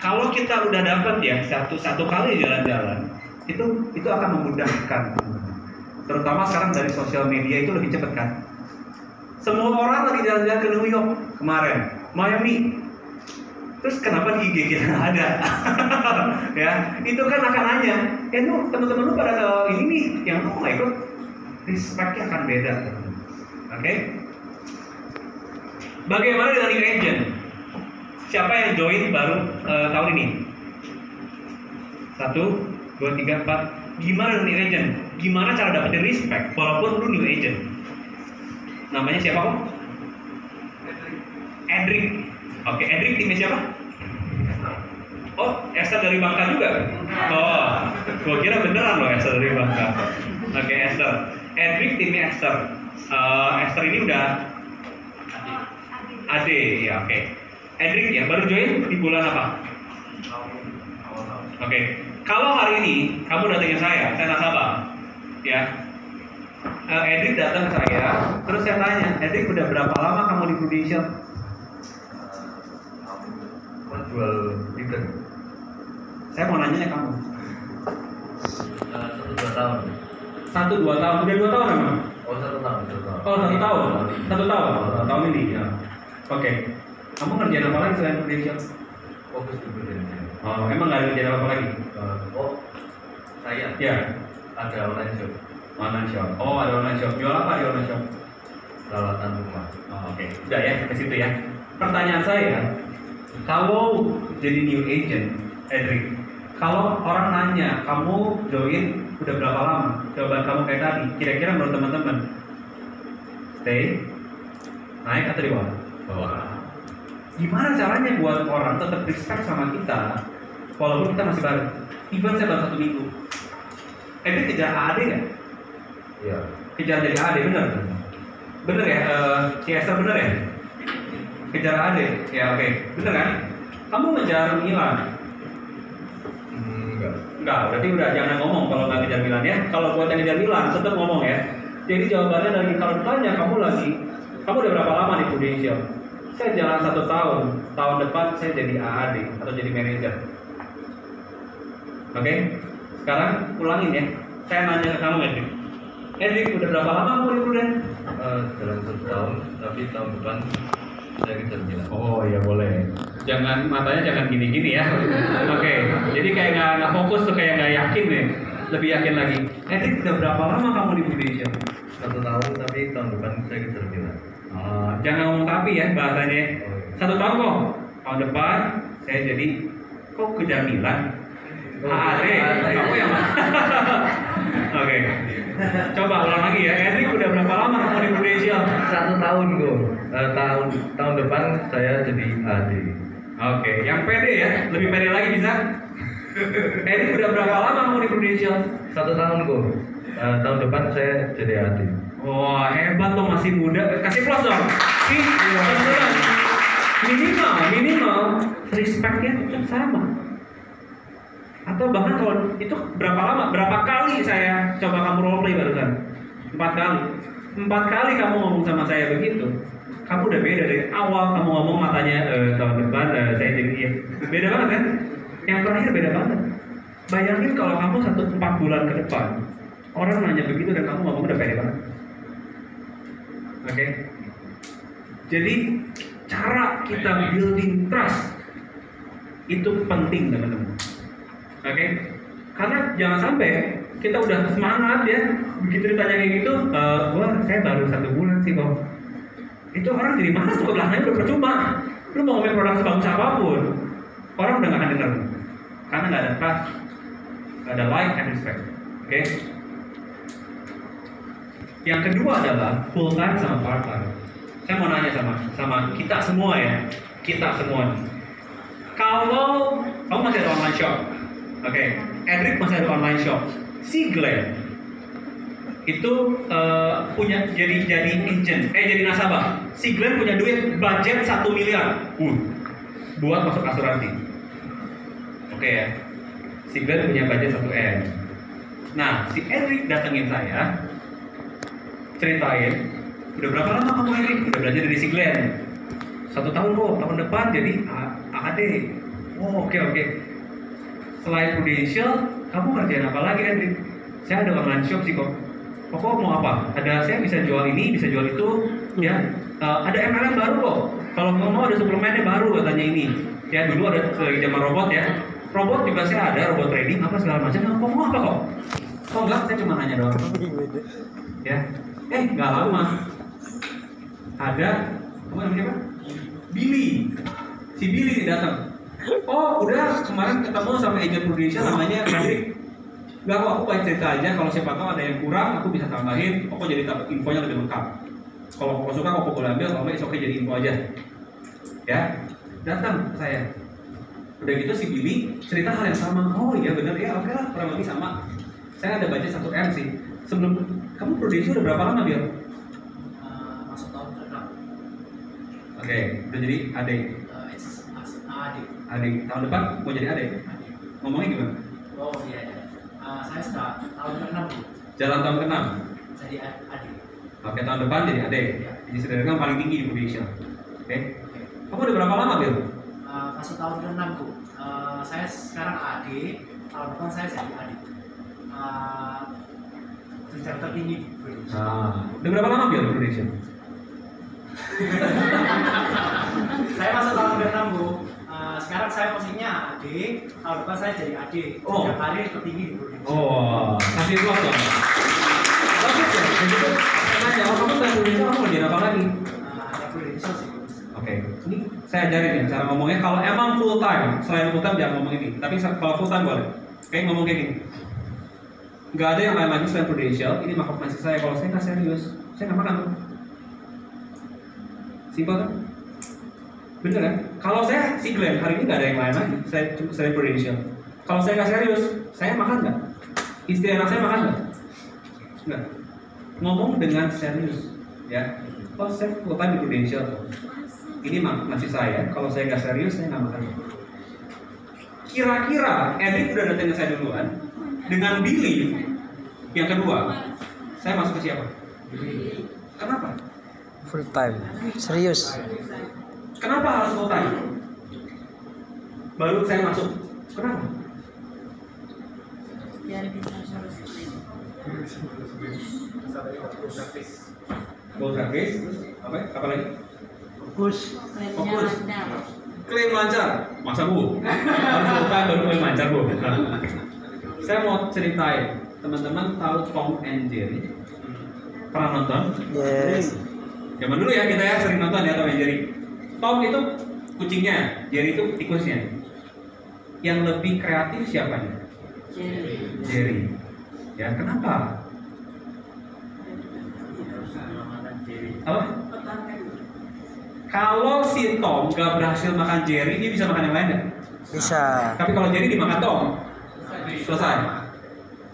A: kalau kita udah dapet ya satu kali jalan-jalan, itu akan memudahkan. Terutama sekarang dari sosial media itu lebih cepat kan. Semua orang lagi jalan-jalan ke New York kemarin, Miami. Terus kenapa di IG kita nggak ada? Ya, itu kan akan nanya, lu teman-teman lu pada ke ini nih, yang lu nggak ikut, respect-nya akan beda. Oke? Bagaimana dengan new agent? Siapa yang join baru tahun ini? 1, 2, 3, 4. Gimana new agent? Gimana cara dapetin respect walaupun lu new agent? Namanya siapa kok? Edric. Oke, Edric timnya siapa? Oh, Esther dari Bangka juga? Oh, gua kira beneran loh Esther dari Bangka. Oke, Esther. Edric timnya Esther. Esther ini udah Ade, ya oke. Edric ya, baru join di bulan apa? Oke. Kalau hari ini kamu datangnya saya nasabah, ya. Edric datang ke saya, terus saya tanya, Edric udah berapa lama kamu di Prudential?
C: Jual tiket.
A: Saya mau nanya kamu.
C: 1-2 tahun.
A: 1-2 tahun, udah 2 tahun memang?
C: Oh 1 tahun.
A: Oh 1 tahun, 1 tahun, tahun ini ya. Oke. Kamu ngerjain apa lagi selain Prudential?
C: Fokus di Prudential.
A: Oh, emang nggak ada kerjaan apa lagi?
C: Saya
A: Ya,
C: ada online shop
A: online shop. Oh, ada online shop. Jual apa di online shop?
C: perawatan rumah.
A: Oh, oke. Udah ya, ke situ ya. Pertanyaan saya, kalau jadi new agent, Edric, kalau orang nanya, kamu join udah berapa lama? Jawaban kamu kayak tadi, kira-kira menurut teman-teman, stay, naik atau di bawah?
C: Bawah.
A: Gimana caranya buat orang tetap respect sama kita, walaupun kita masih baru? Even saya baru 1 minggu. Edric kejar AD nggak?
C: Iya.
A: Kejar jadi AD, bener? Bener ya? CSR bener ya? Kejar AD? Ya oke. Bener kan? Kamu ngejar Milan?
C: Enggak.
A: Enggak, berarti udah jangan ngomong kalau nggak kejar Milan ya. Kalau buat yang kejar Milan, tetap ngomong ya. Jadi jawabannya dari kalau ditanya kamu udah berapa lama di Prudential? Saya jalan 1 tahun. Tahun depan saya jadi AAD atau jadi manajer. Oke? Sekarang ulangin ya. Saya nanya ke kamu, Edric. Edric, udah berapa lama kamu di Prudential?
C: Dalam 1 tahun, tapi tahun depan saya kejar Milan.
A: Oh iya boleh. Matanya jangan gini-gini ya. Oke. Jadi kayak nggak fokus tuh, kayak nggak yakin nih. Lebih yakin lagi. Edric, udah berapa lama kamu di Prudential?
C: 1 tahun, tapi tahun depan saya kejar Milan.
A: Jangan ngomong tapi ya bahasanya. 1 tahun kok. Tahun depan saya jadi kok kejar Milan. AAD, kamu yang mana? Oke. Coba ulang lagi ya. Edric, udah berapa lama kamu di Prudential?
C: 1 tahun kok. Tahun depan saya jadi AD.
A: Oke, yang pede ya, lebih pede lagi bisa. Edric, udah berapa lama kamu di Prudential?
C: 1 tahun kok. Tahun depan saya jadi AD.
A: Wah, hebat lo, masih muda. Kasih plus dong. Beneran. Minimal respectnya tetap sama. Atau bahkan kalau itu berapa kali saya coba kamu role play barusan? 4 kali. 4 kali kamu ngomong sama saya begitu. Kamu udah beda dari awal kamu ngomong matanya tahun depan saya jadi iya. Beda banget kan? Yang terakhir beda banget. Bayangin kalau kamu 4 bulan ke depan orang nanya begitu dan kamu ngomong udah pede banget. Oke. Jadi cara kita building trust itu penting teman-teman. Oke. Karena jangan sampai kita udah semangat ya, begitu ditanya kayak gitu, saya baru 1 bulan sih kok. Itu orang jadi malas tuh, ke belakangnya udah percuma. Lu mau ngomongin produk sebagus apapun, orang udah gak akan denger. Karena gak ada trust, gak ada like and respect. Oke. Yang kedua adalah full time sama part time. Saya mau nanya sama kita semua ya, kita semua nih. Kalau kamu masih ada online shop, oke, Edric masih ada online shop, si Glenn itu punya jadi agent, jadi nasabah. Si Glenn punya duit budget 1 miliar buat masuk asuransi. Oke ya, si Glenn punya budget 1 M. Nah, si Edric datengin saya, ceritain, udah berapa lama kamu Edric? Udah belajar dari si Glenn. 1 tahun kok, tahun depan jadi AD. Oh oke. Selain Prudential, kamu ngerjain apa lagi Edric? Saya ada online shop sih kok. Kok mau apa? Saya bisa jual ini, bisa jual itu, ya. Ada MLM baru kok. Kalau mau ada suplemennya baru katanya ini. Ya dulu ada zaman robot ya. Robot juga saya ada, robot trading apa segala macam. Kok mau apa kok? Oh enggak, saya cuma nanya doang. Ya. Nggak lama. Ada, apa namanya siapa? Billy. Si Billy datang. Oh, udah kemarin ketemu sama agent Prudential namanya Edric. Enggak kok, aku baik cerita aja. Kalau siapa tahu ada yang kurang, aku bisa tambahin. Aku jadi dapat infonya lebih lengkap. Kalau kau suka, aku boleh ambil. Kalau nggak, oke jadi info aja. Ya, datang saya. Udah gitu si Billy cerita hal yang sama. Oh iya bener ya, oke lah, kurang lebih sama. Saya ada budget 1 M sih. Sebelum kamu Prudential udah berapa lama Bill?
D: Masuk tahun ke-6.
A: Oke, udah jadi adik. Adik. Tahun depan mau jadi adik? Ngomongnya gimana?
D: Oh iya. Saya sudah tahun ke-6.
A: Jalan tahun ke-6.
D: jadi adik.
A: Oke, tahun depan jadi adik. Jadi saudara paling tinggi di probation. Oke. Kamu udah berapa lama, Bill?
D: Masuk tahun ke-6 Bu. Saya sekarang adik, tahun depan saya jadi adik. Jenjang tertinggi di Indonesia.
A: Udah berapa lama Bill probation?
D: Saya masuk tahun ke-6 Bu. Sekarang saya posisinya adik, tahun depan saya jadi adik. Jenjang karir tertinggi di Indonesia.
A: Oh, kasih luas dong. Bagus ya. Jadi saya nanya, kamu dari Indonesia kamu mau jadi apa lagi?
D: Ada Indonesia sih.
A: Oke, ini saya ajarin ya cara ngomongnya. Kalau emang full time, selain full time jangan ngomong ini. Tapi kalau full time boleh. Oke, ngomong kayak gini. Nggak ada yang lain lagi selain prudential. Ini makeup masih saya. Kalau saya nggak serius, saya nggak makan. Simpel kan? Bener kan? Kalau saya si Glenn hari ini nggak ada yang lain lagi. Selain prudential. Kalau saya nggak serius, saya makan nggak? Istri anak saya makan nggak? Nggak. Ngomong dengan serius, ya. Kalau saya full time di prudential. Ini masih saya, kalau saya nggak serius, saya nggak makan. Kira-kira, Edik udah datangin saya duluan. Dengan Billy, yang kedua, saya masuk ke siapa? Kenapa?
B: Full time. Serius.
A: Kenapa harus full time? Baru saya masuk. Kenapa?
E: Biar bisa ngurus
A: Goal service, terus apa lagi?
B: Fokus.
A: Fokus. Klaim lancar, masa Bu? Harus full time baru klaim lancar Bu. Saya mau ceritain, teman-teman tahu Tom and Jerry? Pernah nonton?
B: Yes.
A: Zaman dulu ya kita ya sering nonton ya Tom and Jerry. Tom itu kucingnya, Jerry itu tikusnya. Yang lebih kreatif siapanya? Jerry. Ya kenapa? Apa? Kalau si Tom gak berhasil makan Jerry, dia bisa makan yang lain nggak?
B: Bisa.
A: Tapi kalau Jerry dimakan Tom, selesai.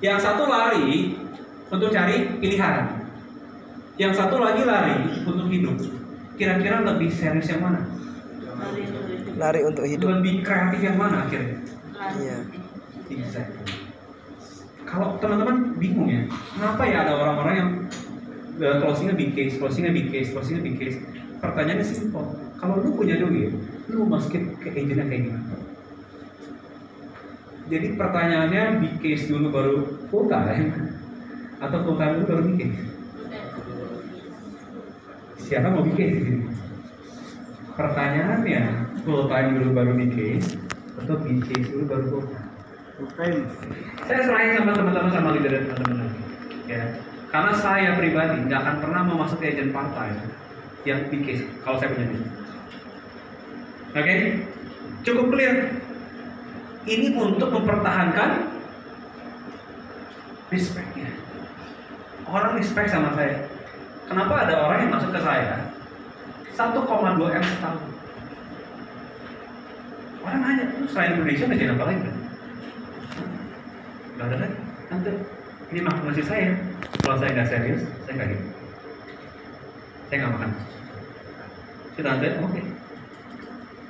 A: Yang satu lari untuk cari pilihan. Yang satu lagi lari untuk hidup. Kira-kira lebih serius yang mana?
B: Lari untuk hidup.
A: Lebih kreatif yang mana akhirnya?
B: Iya.
A: Exactly. Kalau teman-teman bingung ya, kenapa ya ada orang-orang yang closingnya big case, closingnya big case, closingnya big case? Pertanyaannya simpel. Kalau lu punya duit, lu mau masukin ke agentnya kayak gimana? Jadi pertanyaannya big case dulu baru full time, atau full time dulu baru big case? Siapa mau big case di sini? Pertanyaannya full time dulu baru big case, atau big case dulu baru full time? Saya serahin sama teman-teman sama leader teman-teman, ya. Karena saya pribadi nggak akan pernah mau masuk ke agent partai yang big case kalau saya punya duit. Oke, cukup clear. Ini untuk mempertahankan respectnya. Orang respect sama saya. Kenapa ada orang yang masuk ke saya 1,2 M setahun? Orang nanya, itu selain Indonesia ngerjain apa lagi? Gak ada lagi. Nanti ini masih saya. Kalau saya nggak serius, saya nggak gitu. Saya nggak makan. Kita nanti, oke.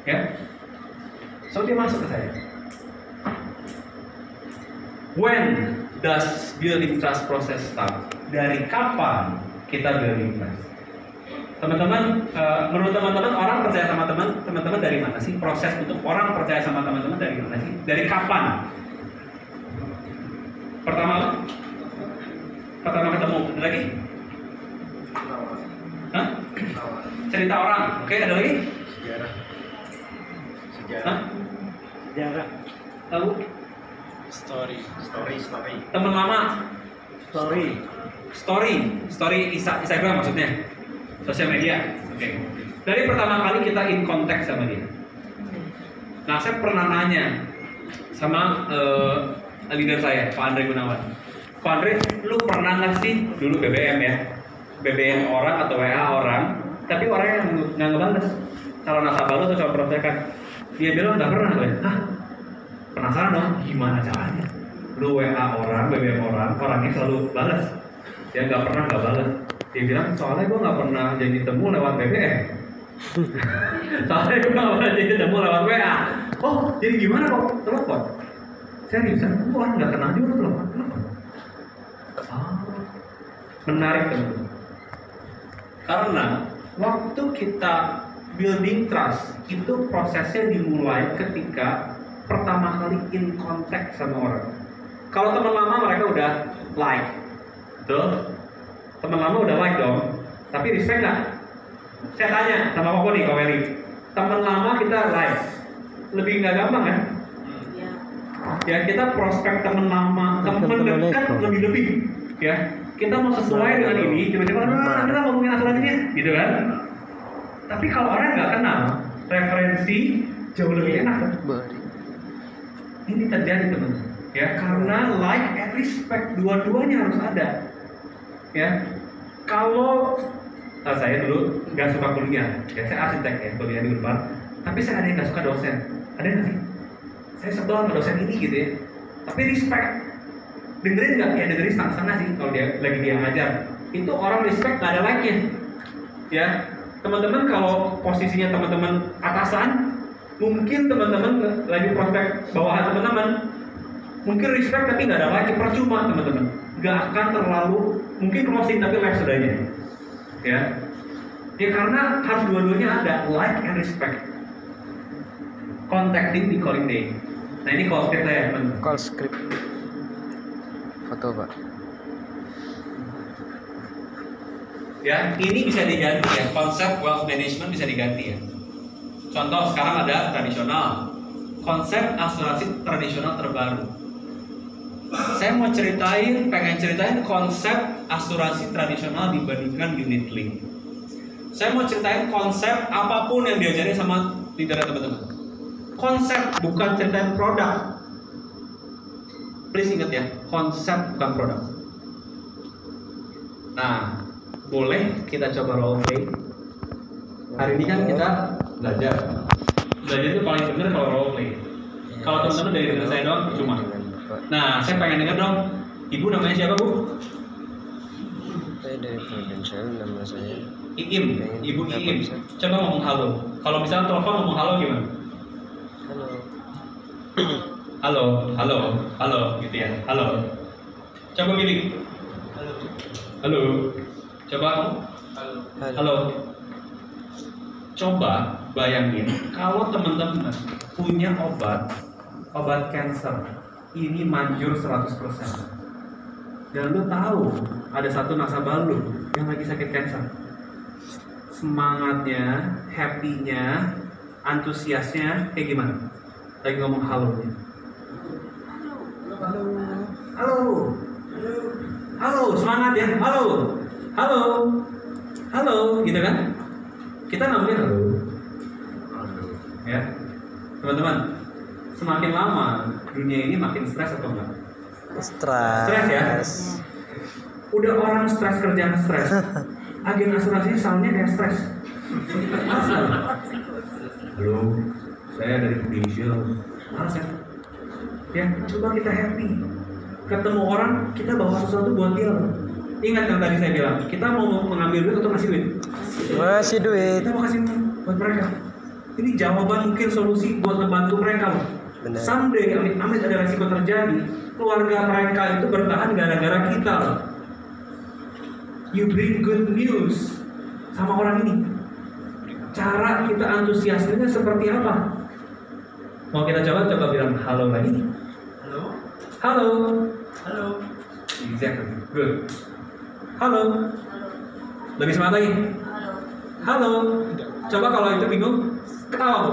A: Ya. So dia masuk ke saya. When does building trust process start? Dari kapan kita building trust? Teman-teman, menurut teman-teman orang percaya sama teman-teman dari mana sih? Proses untuk orang percaya sama teman-teman dari mana sih? Dari kapan? Pertama ketemu, ada lagi? Hah? Cerita orang, oke, ada lagi? Hah?
B: Sejarah.
A: Tahu?
B: Story.
A: Teman lama? Story Instagram maksudnya? Sosial media? Oke. Dari pertama kali kita in contact sama dia. Nah, saya pernah nanya sama leader saya, Pak Andre Gunawan. Pak Andre, lu pernah nggak sih dulu BBM ya? BBM orang atau WA orang, tapi orangnya nggak ngebales. Kalau nasabah lu atau calon prospek, dia bilang nggak pernah gue. Hah? Penasaran dong, gimana caranya? Lu WA orang, BBM orang, orangnya selalu balas. Dia nggak pernah nggak balas. Dia bilang soalnya gue nggak pernah jadi temu lewat BBM. Soalnya gue nggak pernah jadi temu lewat WA. Oh, jadi gimana kok telepon? Seriusan, gue orang nggak kenal juga telepon. Menarik teman-teman. Karena waktu kita building trust itu prosesnya dimulai ketika pertama kali in contact sama orang. Kalau teman lama mereka udah like, betul? Teman lama udah like dong, tapi respect nggak? Saya tanya sama Koko nih, Kak Weli. Teman lama kita like, lebih nggak gampang kan? Ya kita prospek teman lama, teman dekat lebih-lebih, ya. Kita mau sesuai dengan ini, coba-coba kita ngomongin asuransinya, gitu kan? Tapi kalau orang nggak kenal, referensi jauh lebih enak kan? Ini terjadi teman-teman, ya karena like and respect dua-duanya harus ada, ya. Kalau saya dulu nggak suka kuliah, ya saya arsitek ya kuliah di Unpar, tapi saya ada yang nggak suka dosen, ada nggak sih? Saya sebel sama dosen ini gitu ya, tapi respect. Dengerin nggak? Ya dengerin setengah-setengah sih kalau dia ngajar. Itu orang respect nggak ada like-nya, ya. Teman-teman kalau posisinya teman-teman atasan, mungkin teman-teman lagi prospek bawahan teman-teman, mungkin respect tapi nggak ada like, percuma teman-teman. Nggak akan terlalu, mungkin closing tapi like sudahnya, ya. Ya karena harus dua-duanya ada like and respect. Contacting di calling day. Nah ini call script saya, teman.
B: Call script. Foto Pak.
A: Ya, ini bisa diganti ya. Konsep wealth management bisa diganti ya. Contoh sekarang ada tradisional. Konsep asuransi tradisional terbaru. Saya mau pengen ceritain konsep asuransi tradisional dibandingkan unit link. Saya mau ceritain konsep apapun yang diajarin sama leader teman-teman. Konsep bukan ceritain produk. Please ingat ya, konsep bukan produk. Nah, boleh kita coba role play. Hari ini kan kita belajar. Belajar itu paling benar kalau role play. Kalau teman-teman dari dengar saya doang cuma. Nah, saya pengen dengar dong. Ibu namanya siapa, Bu?
B: Saya dari Prudential, nama saya
A: Iim. Ibu Iim. Coba ngomong halo. Kalau misalnya telepon ngomong halo gimana?
B: halo.
A: Halo, gitu ya. Halo. Coba gini. Halo. Coba. Halo. Coba bayangin kalau teman-teman punya obat cancer ini manjur 100%. Dan lu tahu ada satu nasabah lu yang lagi sakit cancer. Semangatnya, happy-nya, antusiasnya kayak gimana? Lagi ngomong halo. Halo, semangat ya. Halo, gitu kan? Kita ngomongin halo. Ya, teman-teman, semakin lama dunia ini makin stres atau enggak? Stres ya. Udah orang stres, kerjaan stres. Agen asuransi soalnya kayak stres. Halo, saya dari Prudential. Ya, coba kita happy. Ketemu orang, kita bawa sesuatu buat dia. Ingat yang tadi saya bilang, kita mau mengambil duit atau ngasih duit?
B: Masih duit.
A: Kita mau kasih buat mereka. Ini jawaban mungkin solusi buat membantu mereka.
B: Benar.
A: Someday, amit-amit ada resiko terjadi, keluarga mereka itu bertahan gara-gara kita. You bring good news sama orang ini. Cara kita antusiasmenya seperti apa? Mau kita coba bilang halo lagi. Halo. Exactly. Good. Halo. Lebih semangat lagi. Halo. Coba kalau itu bingung, ketawa Bu.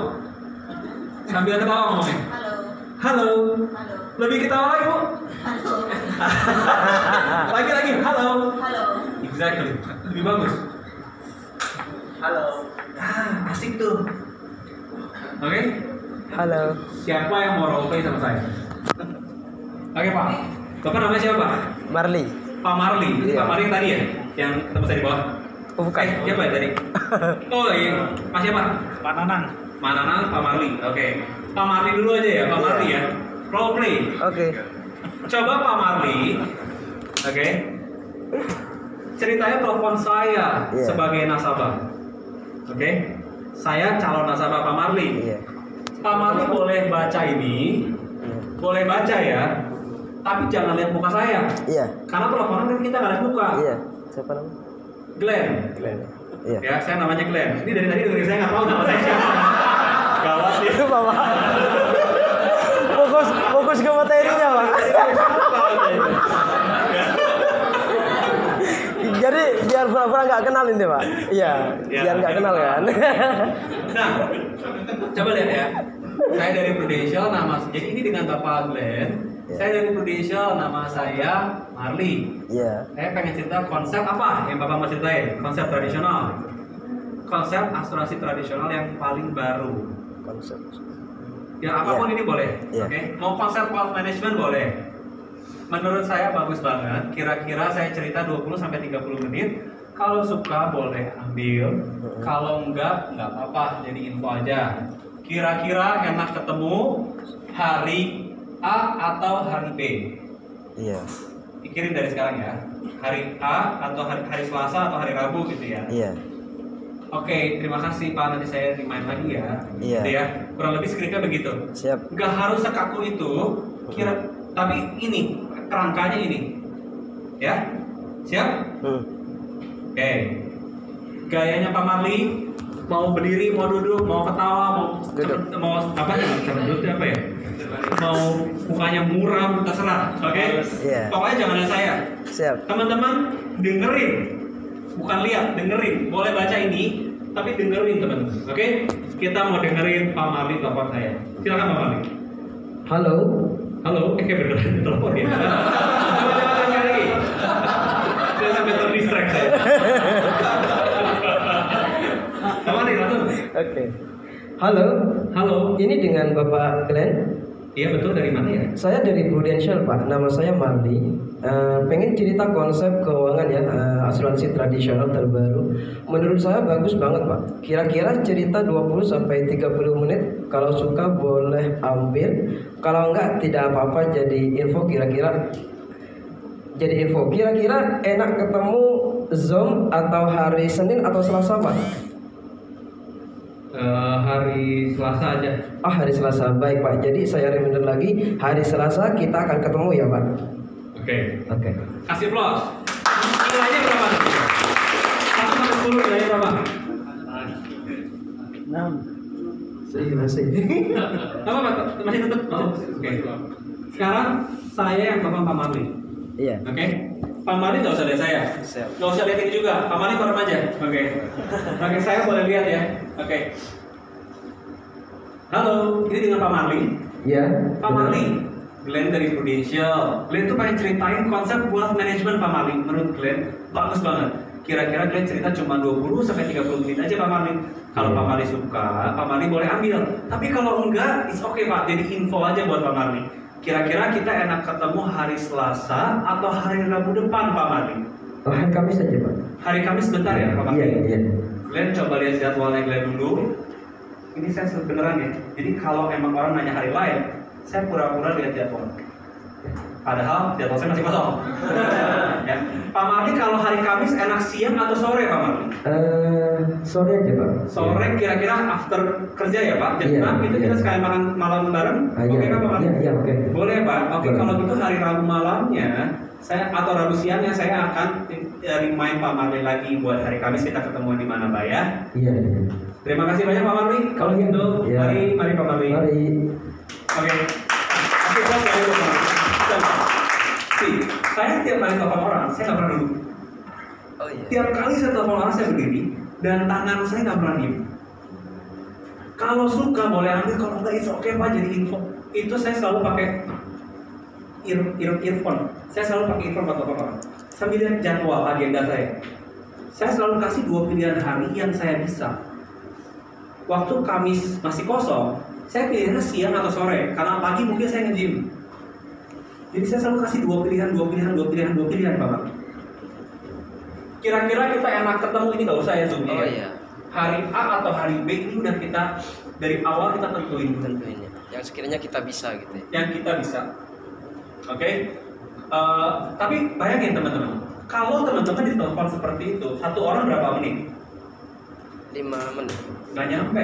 A: Sambil ketawa ngomongnya. Halo. Lebih ketawa lagi Bu. Lagi. Halo. Exactly. Lebih bagus. Halo. Asik tuh. Oke.
B: Halo.
A: Siapa yang mau role play sama saya? Oke Pak. Bapak namanya siapa Pak?
B: Marley.
A: Pak Marley. Itu
B: Iya.
A: Pak Marley yang tadi ya? Yang ketemu saya di bawah?
B: Oh bukan.
A: Siapa ya tadi? Oh iya. Pak siapa?
D: Pak Nanang.
A: Pak Nanang, Pak Marley. Oke. Pak Marley dulu aja ya, Pak
B: Iya.
A: Marley ya. Role play.
B: Oke.
A: Coba Pak Marley. Oke. Ceritanya telepon saya
B: Iya.
A: sebagai nasabah. Oke. Saya calon nasabah Pak Marley.
B: Iya.
A: Pak Marley boleh baca ini.
B: Iya.
A: Boleh baca ya. Tapi jangan lihat muka saya.
B: Iya.
A: Karena teleponan kan kita nggak lihat muka.
B: Iya. Siapa namanya?
A: Glenn.
B: Glenn. Iya.
A: Ya, saya namanya Glenn. Ini dari tadi dengerin saya nggak tahu nama saya siapa. Gawat nih.
B: Bapak. Fokus ke materinya, Pak. Jadi biar pura-pura nggak kenal ini, Pak. Iya, biar nggak kenal kan.
A: Nah, coba lihat ya. Saya dari Prudential, jadi ini dengan Bapak Glenn. Saya dari Prudential, nama saya Marley.
B: Iya.
A: Saya pengen cerita konsep apa yang Bapak mau ceritain? Konsep tradisional. Konsep asuransi tradisional yang paling baru.
B: Konsep.
A: Ya apapun ini boleh.
B: Iya.
A: Oke. Mau konsep wealth management boleh. Menurut saya bagus banget. Kira-kira saya cerita 20 sampai 30 menit. Kalau suka boleh ambil. Kalau enggak apa-apa. Jadi info aja. Kira-kira enak ketemu hari A atau hari B?
B: Iya.
A: Pikirin dari sekarang ya. Hari A atau hari Selasa atau hari Rabu gitu ya.
B: Iya.
A: Oke, terima kasih Pak. Nanti saya remind lagi ya.
B: Iya.
A: Gitu ya. Kurang lebih skripnya begitu.
B: Siap.
A: Nggak harus sekaku itu. Tapi ini kerangkanya ini. Ya. Siap? Oke. Gayanya Pak Marley. Mau berdiri, mau duduk, mau ketawa, mau apa ya? Duduk apa ya? Mau mukanya muram, terserah. Oke?
B: Iya.
A: Pokoknya jangan ada saya.
B: Siap.
A: Teman-teman dengerin, bukan lihat, dengerin. Boleh baca ini, tapi dengerin teman-teman. Oke? Kita mau dengerin Pak Marley telepon saya. Silakan Pak Marley.
B: Halo.
A: Halo, kayak beneran telepon ya. Coba lagi. Saya sampai terdistract saya. Pak Marley langsung.
B: Oke. Halo.
A: Halo.
B: Ini dengan Bapak Glenn.
A: Iya betul, dari mana ya?
B: Saya dari Prudential, Pak. Nama saya Marley. Pengen cerita konsep keuangan ya, asuransi tradisional terbaru. Menurut saya bagus banget, Pak. Kira-kira cerita 20 sampai 30 menit. Kalau suka boleh ambil. Kalau enggak tidak apa-apa, jadi info kira-kira. Jadi info kira-kira enak ketemu Zoom atau hari Senin atau Selasa, Pak?
A: Hari Selasa aja.
B: Oh, hari Selasa. Baik, Pak. Jadi saya reminder lagi, hari Selasa kita akan ketemu ya, Pak.
A: Oke.
B: Oke.
A: Kasih plus. Nilainya berapa? 1 sampai 10 nilainya berapa?
B: 6. Masih.
A: Apa Pak? Masih tetap? Oke. Sekarang saya yang telepon Pak Marley.
B: Iya.
A: Oke. Pak Marley nggak usah lihat saya.
B: Siap.
A: Nggak usah lihat ini juga. Pak Marley korem aja. Oke. Oke, saya boleh lihat ya. Oke. Halo, ini dengan Pak Marley.
B: Iya.
A: Pak Marley, Glenn dari Prudential. Glenn tuh pengen ceritain konsep wealth management Pak Marley. Menurut Glenn bagus banget. Kira-kira Glenn cerita cuma 20 sampai 30 menit aja Pak Marley. Kalau Pak Marley suka, Pak Marley boleh ambil. Tapi kalau enggak, it's okay Pak. Jadi info aja buat Pak Marley. Kira-kira kita enak ketemu hari Selasa atau hari Rabu depan Pak Marley?
B: Oh, hari Kamis aja, Pak.
A: Hari Kamis bentar ya Pak Marley?
B: Iya.
A: Glenn coba lihat jadwalnya Glenn dulu. Ini saya beneran ya. Jadi kalau emang orang nanya hari lain, saya pura-pura lihat jadwal. Padahal jadwal saya masih kosong. Ya. Pak Marley kalau hari Kamis enak siang atau sore Pak Marley?
B: Sore aja, Pak.
A: Sore kira-kira after kerja ya Pak? Jam 6 gitu kita sekalian makan malam bareng? Oke kan Pak Marley?
B: Iya, oke.
A: Boleh Pak. Oke,
B: Boleh.
A: kalau gitu hari Rabu malamnya saya atau Rabu siangnya saya akan remind Pak Marley lagi buat hari Kamis kita ketemu di mana Pak ya?
B: Iya.
A: Terima kasih banyak Pak Marley. Kalau gitu,
B: Iya.
A: mari Pak Marley.
B: Mari.
A: Oke. Aku buat ya Pak Marley. Saya tiap kali telepon orang, saya nggak pernah duduk.
B: Oh iya.
A: Tiap kali saya telepon orang saya berdiri dan tangan saya nggak pernah diem. Kalau suka boleh ambil, kalau nggak itu oke Pak, jadi info. Itu saya selalu pakai earphone. Saya selalu pakai earphone buat telepon orang. Sambil lihat jadwal agenda saya. Saya selalu kasih 2 pilihan hari yang saya bisa. Waktu Kamis masih kosong, saya pilihnya siang atau sore, karena pagi mungkin saya nge-gym. Jadi saya selalu kasih 2 pilihan Pak. Kira-kira kita enak ketemu ini nggak usah ya Zoom.
B: Oh iya.
A: Hari A atau hari B ini udah kita dari awal kita tentuin.
B: Yang sekiranya kita bisa gitu ya.
A: Yang kita bisa. Oke. Tapi bayangin teman-teman, kalau teman-teman ditelepon seperti itu, satu orang berapa menit?
B: 5 menit.
A: Nggak nyampe.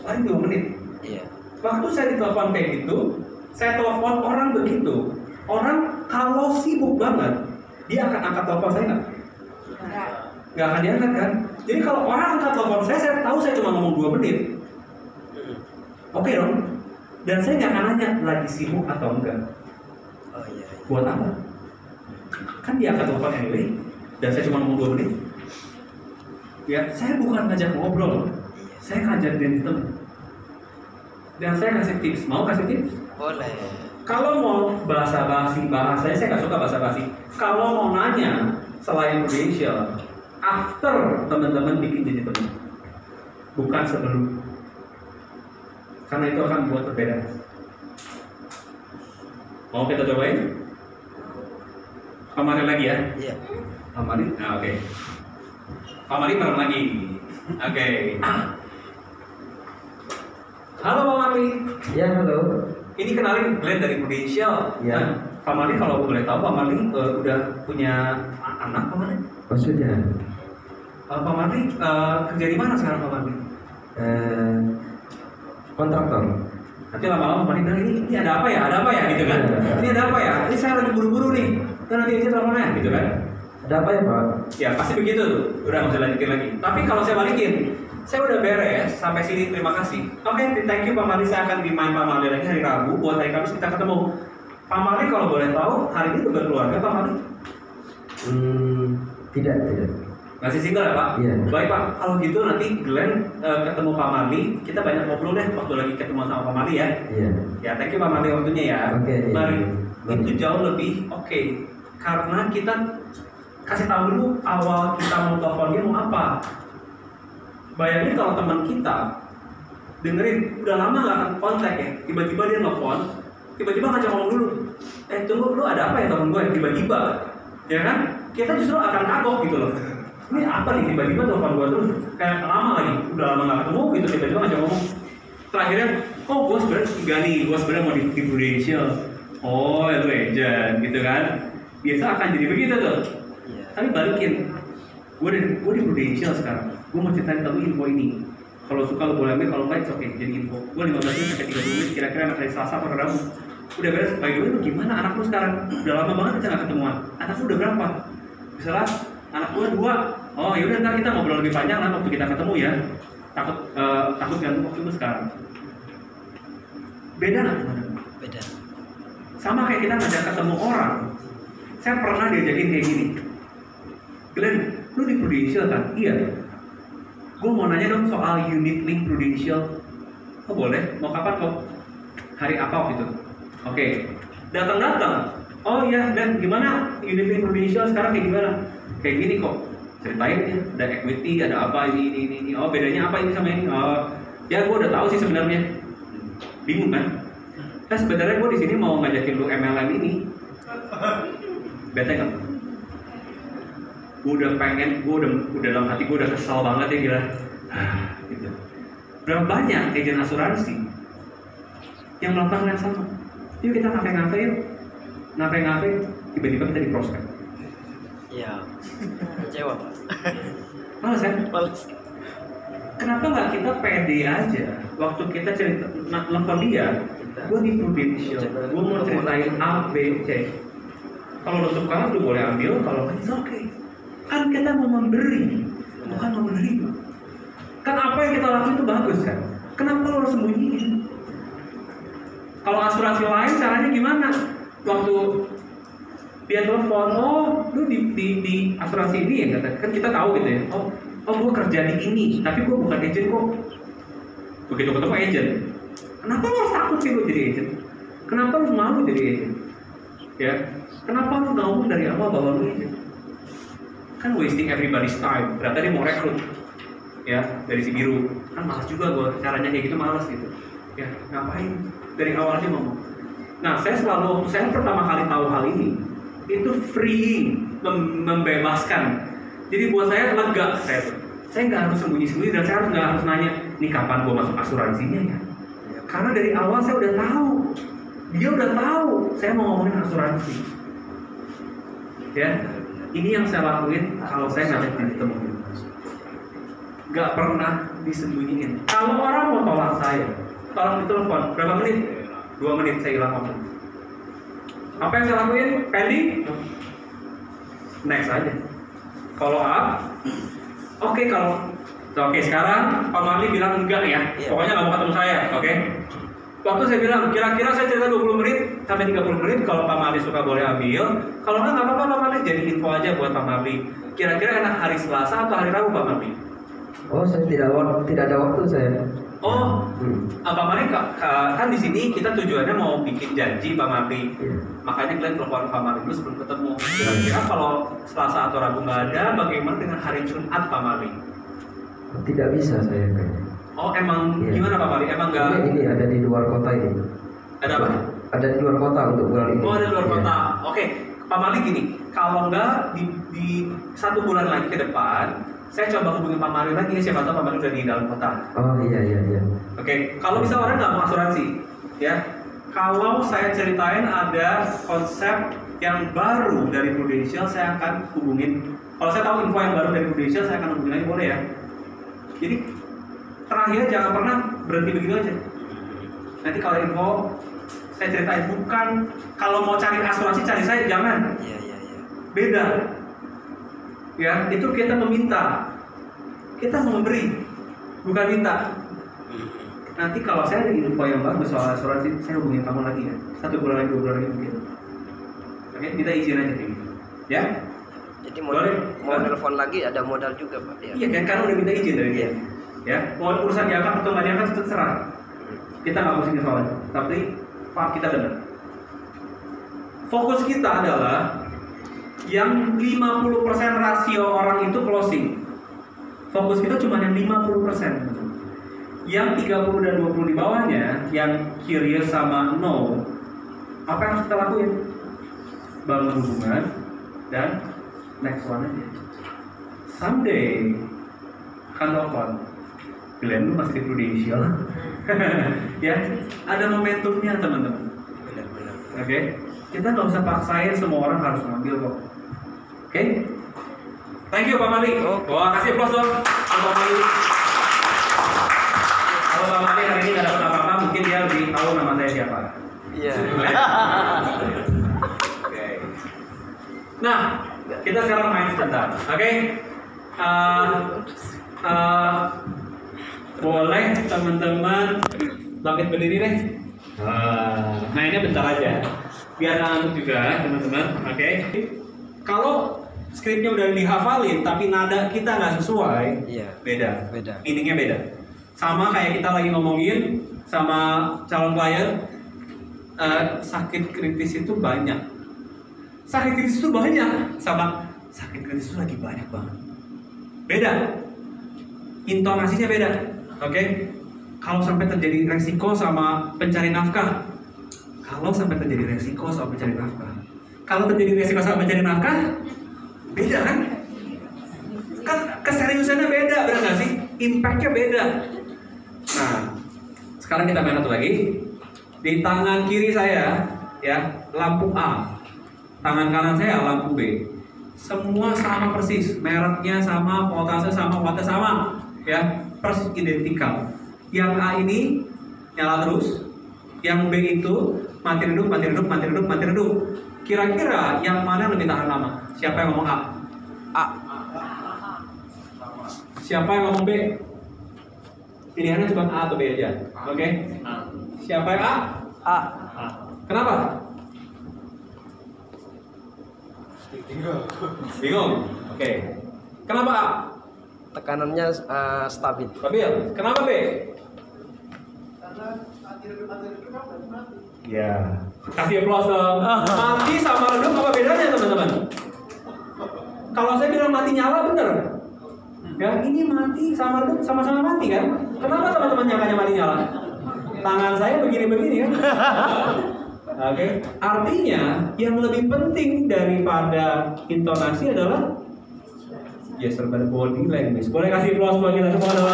A: Paling 2 menit.
B: Iya.
A: Waktu saya ditelepon kayak gitu, saya telepon orang begitu. Orang kalau sibuk banget, dia akan angkat telepon saya nggak? Nggak akan diangkat kan? Jadi kalau orang angkat telepon saya tahu saya cuma ngomong 2 menit. Oke dong. Dan saya nggak akan nanya lagi sibuk atau enggak.
B: Oh iya.
A: Buat apa? Kan dia angkat telepon anyway. Dan saya cuma ngomong 2 menit. Ya, saya bukan ngajak ngobrol. Saya ngajak temen. Dan saya kasih tips. Mau kasih tips?
B: Boleh.
A: Kalau mau basa-basi, bahasanya saya nggak suka basa-basi. Kalau mau nanya selain prudential, after teman-teman bikin jadi teman, bukan sebelum. Karena itu akan membuat perbedaan. Mau kita cobain? Kemarin lagi ya?
B: Iya.
A: Kemarin? Nah, oke. Kemarin bareng lagi. Oke. Halo Pak Marli.
B: Ya, halo.
A: Ini kenalin Glenn dari Prudential.
B: Ya.
A: Nah, Pak Marli kalau boleh tahu Pak Marli udah punya anak Pak Marli?
B: Oh, sudah.
A: Pak Marli kerja di mana sekarang Pak Marli?
B: Kontraktor.
A: Nanti lama-lama Pak Marli bilang ini ada apa ya? Ada apa ya gitu kan? Ini ada apa ya? Ini saya lagi buru-buru nih. Dan nanti aja teleponnya gitu kan?
B: Ada apa ya, Pak?
A: Ya pasti begitu tuh. Udah nggak usah lanjutin lagi. Tapi kalau saya balikin, saya udah beres sampai sini. Terima kasih. Oke, thank you Pak Marli. Saya akan remind Pak Marli lagi hari Rabu. Buat hari Kamis kita ketemu. Pak Marli kalau boleh tahu hari ini udah berkeluarga Pak Marli?
B: Tidak.
A: Masih single ya Pak?
B: Iya.
A: Baik Pak, kalau gitu nanti Glenn ketemu Pak Marli, kita banyak ngobrol deh waktu lagi ketemu sama Pak Marli ya.
B: Iya.
A: Ya, thank you Pak Marli waktunya ya.
B: Oke, iya.
A: Mari,
B: Mari.
A: itu jauh lebih oke. Karena kita kasih tahu dulu awal kita mau telepon dia mau apa. Bayangin kalau teman kita dengerin udah lama nggak akan kontak ya, tiba-tiba dia nelfon, tiba-tiba ngajak ngomong dulu. Tunggu, lu ada apa ya temen gue? Tiba-tiba, ya kan? Kita justru akan kagok gitu loh. Ini apa nih tiba-tiba telepon gue terus kayak lama lagi, udah lama nggak ketemu gitu tiba-tiba ngajak ngomong. Terakhirnya, oh gue sebenarnya enggak nih, gue sebenarnya mau di Prudential. Oh itu agent gitu kan? Biasa akan jadi begitu tuh.
B: Iya.
A: Tapi balikin, gue di Prudential sekarang. Gue mau ceritain kamu info ini. Kalau suka lo boleh ambil, kalau enggak oke jadi info. Gue 15 menit sampai 30 menit kira-kira anak hari Selasa atau Rabu. Udah beres. By the way, lu gimana anak lu sekarang? Udah lama banget kita nggak ketemuan. Anak lu udah berapa? Misalnya anak gue 2. Oh yaudah ntar kita ngobrol lebih panjang lah waktu kita ketemu ya. Takut gantung waktu itu sekarang. Beda nggak teman-teman?
B: Beda.
A: Sama kayak kita ngajak ketemu orang. Saya pernah diajakin kayak gini. Glenn, lu di Prudential kan? Iya. Gue mau nanya dong soal unit link Prudential. Oh boleh, mau kapan kok? Hari apa waktu itu? Oke. Datang-datang. Oh iya, dan gimana unit link Prudential sekarang kayak gimana? Kayak gini kok. Ceritain ya, ada equity, ada apa ini. Oh bedanya apa ini sama ini? Oh, ya gue udah tahu sih sebenarnya. Bingung kan? Nah sebenarnya gue di sini mau ngajakin lu MLM ini. Bete nggak? Gue udah pengen, gue udah dalam hati gue udah kesal banget ya gila. Gitu. Berapa banyak agen asuransi yang melakukan hal yang sama? Yuk kita ngafe-ngafe yuk. Ngafe-ngafe, tiba-tiba kita di prospek.
B: Iya. Kecewa, Pak.
A: Males kan?
B: Males.
A: Kenapa nggak kita pede aja? Waktu kita cerita nelfon dia, gue di Prudential, gue mau ceritain A, B, C. Kalau lo suka, lo boleh ambil. Kalau nggak, it's okay. Kan kita mau memberi, bukan mau menerima. Kan apa yang kita lakukan itu bagus kan? Kenapa lo harus sembunyiin? Kalau asuransi lain caranya gimana? Waktu dia telepon, oh lu di asuransi ini ya kata, kan kita tahu gitu ya. Oh gue kerja di ini, tapi gue bukan agent kok. Begitu ketemu agent, kenapa lo harus takut sih lo jadi agent? Kenapa lo malu jadi agent? Ya, kenapa lo nggak ngomong dari awal bahwa lo agent? Kan wasting everybody's time. Ternyata dia mau rekrut, ya dari si biru. Kan malas juga gue, caranya kayak gitu malas gitu. Ya ngapain? Dari awal aja ngomong. Nah saya selalu, saya pertama kali tahu hal ini, itu freeing, membebaskan. Jadi buat saya lega, saya nggak harus sembunyi-sembunyi dan saya nggak harus nanya, nih kapan gue masuk asuransinya ya? Karena dari awal saya udah tahu, dia udah tahu, saya mau ngomongin asuransi. Ya, ini yang saya lakuin kalau saya ngajak dia ketemu. Nggak pernah disembunyiin. Kalau orang mau tolak saya, tolong ditelepon. Berapa menit? 2 menit saya hilang ngomong. Apa yang saya lakuin? Pending? next aja. Follow up. Oke, sekarang Pak Marli bilang enggak ya. Pokoknya nggak mau ketemu saya, oke? Waktu saya bilang, kira-kira saya cerita 20 menit sampai 30 menit. Kalau Pak Marli suka boleh ambil. Kalau nggak apa-apa Pak Marli, jadi info aja buat Pak Marli. Kira-kira enak hari Selasa atau hari Rabu Pak Marli?
B: Oh, saya tidak ada waktu saya.
A: Oh, Pak Marli kan di sini kita tujuannya mau bikin janji Pak Marli. Makanya kalian telepon Pak Marli dulu sebelum ketemu. Kira-kira kalau Selasa atau Rabu nggak ada, bagaimana dengan hari Jumat Pak Marli?
B: Tidak bisa saya kayaknya.
A: Oh, emang gimana Pak Marli? Emang nggak?
B: Ini ada di luar kota ini.
A: Ada apa?
B: Ada di luar kota untuk bulan ini.
A: Oh, ada di luar kota. Oke, Pak Marli gini, kalau nggak di 1 bulan lagi ke depan, saya coba hubungi Pak Marli lagi. Siapa tahu Pak Marli udah di dalam kota.
B: Oh iya.
A: Oke, kalau bisa orang nggak mau asuransi, ya. Kalau saya ceritain ada konsep yang baru dari Prudential, saya akan hubungin. Kalau saya tahu info yang baru dari Prudential, saya akan hubungin lagi, boleh ya? Jadi terakhir jangan pernah berhenti begitu aja. Nanti kalau info saya ceritain, bukan kalau mau cari asuransi cari saya, jangan.
B: Iya.
A: Beda. Ya, itu kita meminta. Kita mau memberi, bukan minta. Nanti kalau saya ada info yang bagus soal asuransi, saya hubungin kamu lagi ya. 1 bulan lagi, 2 bulan lagi mungkin. Oke, kita izin aja kayak gitu. Ya?
B: Jadi mau telepon lagi ada modal juga Pak.
A: Iya kan, karena udah minta izin dari dia. Ya, mau urusan diangkat atau nggak diangkat itu terserah. Kita nggak pusing soalnya. Tapi Pak, kita benar. Fokus kita adalah yang 50% rasio orang itu closing. Fokus kita cuma yang 50%. Yang 30 dan 20 di bawahnya, yang curious sama no, apa yang harus kita lakuin? Bangun hubungan dan next one aja. Someday akan telepon, Glenn lu masih di Prudential. Ya, ada momentumnya teman-teman. Oke, kita nggak usah paksain semua orang harus ngambil kok. Oke, thank you Pak Mali. Wah, kasih applause dong Pak Mali. Kalau Pak Mali hari ini nggak dapat apa-apa, mungkin dia lebih tahu nama saya siapa.
B: Iya.
A: Oke. Nah, kita sekarang main sebentar, oke? Boleh teman-teman bangkit berdiri deh. Mainnya bentar aja, biar ngantuk juga teman-teman, oke? Kalau skripnya udah dihafalin, tapi nada kita nggak sesuai, beda. Meaningnya beda. Sama kayak kita lagi ngomongin sama calon klien, sakit kritis itu banyak. Sakit kritis itu banyak, sama sakit kritis itu lagi banyak banget. Beda, intonasinya beda, oke? Kalau sampai terjadi resiko sama pencari nafkah, kalau terjadi resiko sama pencari nafkah, beda kan? Kan keseriusannya beda, benar nggak sih? Impactnya beda. Nah, sekarang kita main satu lagi. Di tangan kiri saya, ya, lampu A. Tangan kanan saya lampu B. Semua sama persis, mereknya sama, voltase sama, wattnya sama, ya, persis identikal. Yang A ini nyala terus, yang B itu mati redup. Kira-kira yang mana lebih tahan lama? Siapa yang ngomong A? Siapa yang ngomong B? Pilihannya cuma A atau B aja, oke? Siapa yang A? Kenapa? Bingung? Oke. Kenapa A?
B: Tekanannya stabil.
A: Kenapa B? Ya. Kasih applause dong. Mati sama redup apa bedanya teman-teman? Kalau saya bilang mati nyala bener. Ya, ini mati sama redup sama-sama mati kan? Kenapa teman-teman nyangkanya mati nyala? Tangan saya begini-begini kan? Oke. Artinya yang lebih penting daripada intonasi adalah body language. Boleh kasih applause buat kita semua dong.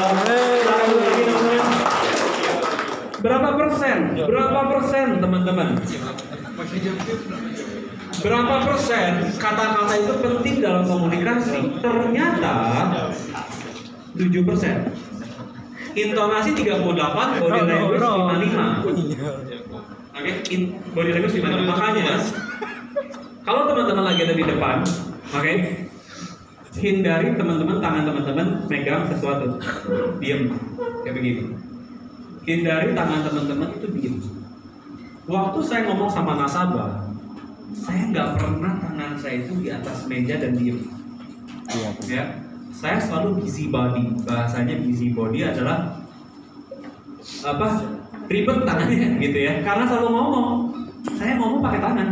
A: Berapa persen teman-teman? Berapa persen kata-kata itu penting dalam komunikasi? Ternyata 7%. Intonasi 38, body language 55. Oke, body language 55. Makanya kalau teman-teman lagi ada di depan, Oke? Hindari teman-teman, tangan teman-teman megang sesuatu, diam, kayak begini. Hindari tangan teman-teman itu diam. Waktu saya ngomong sama nasabah, saya nggak pernah tangan saya itu di atas meja dan diam. Ya, saya selalu busy body. Bahasanya busy body adalah apa? Ribet tangannya, gitu ya. Karena selalu ngomong, saya ngomong pakai tangan.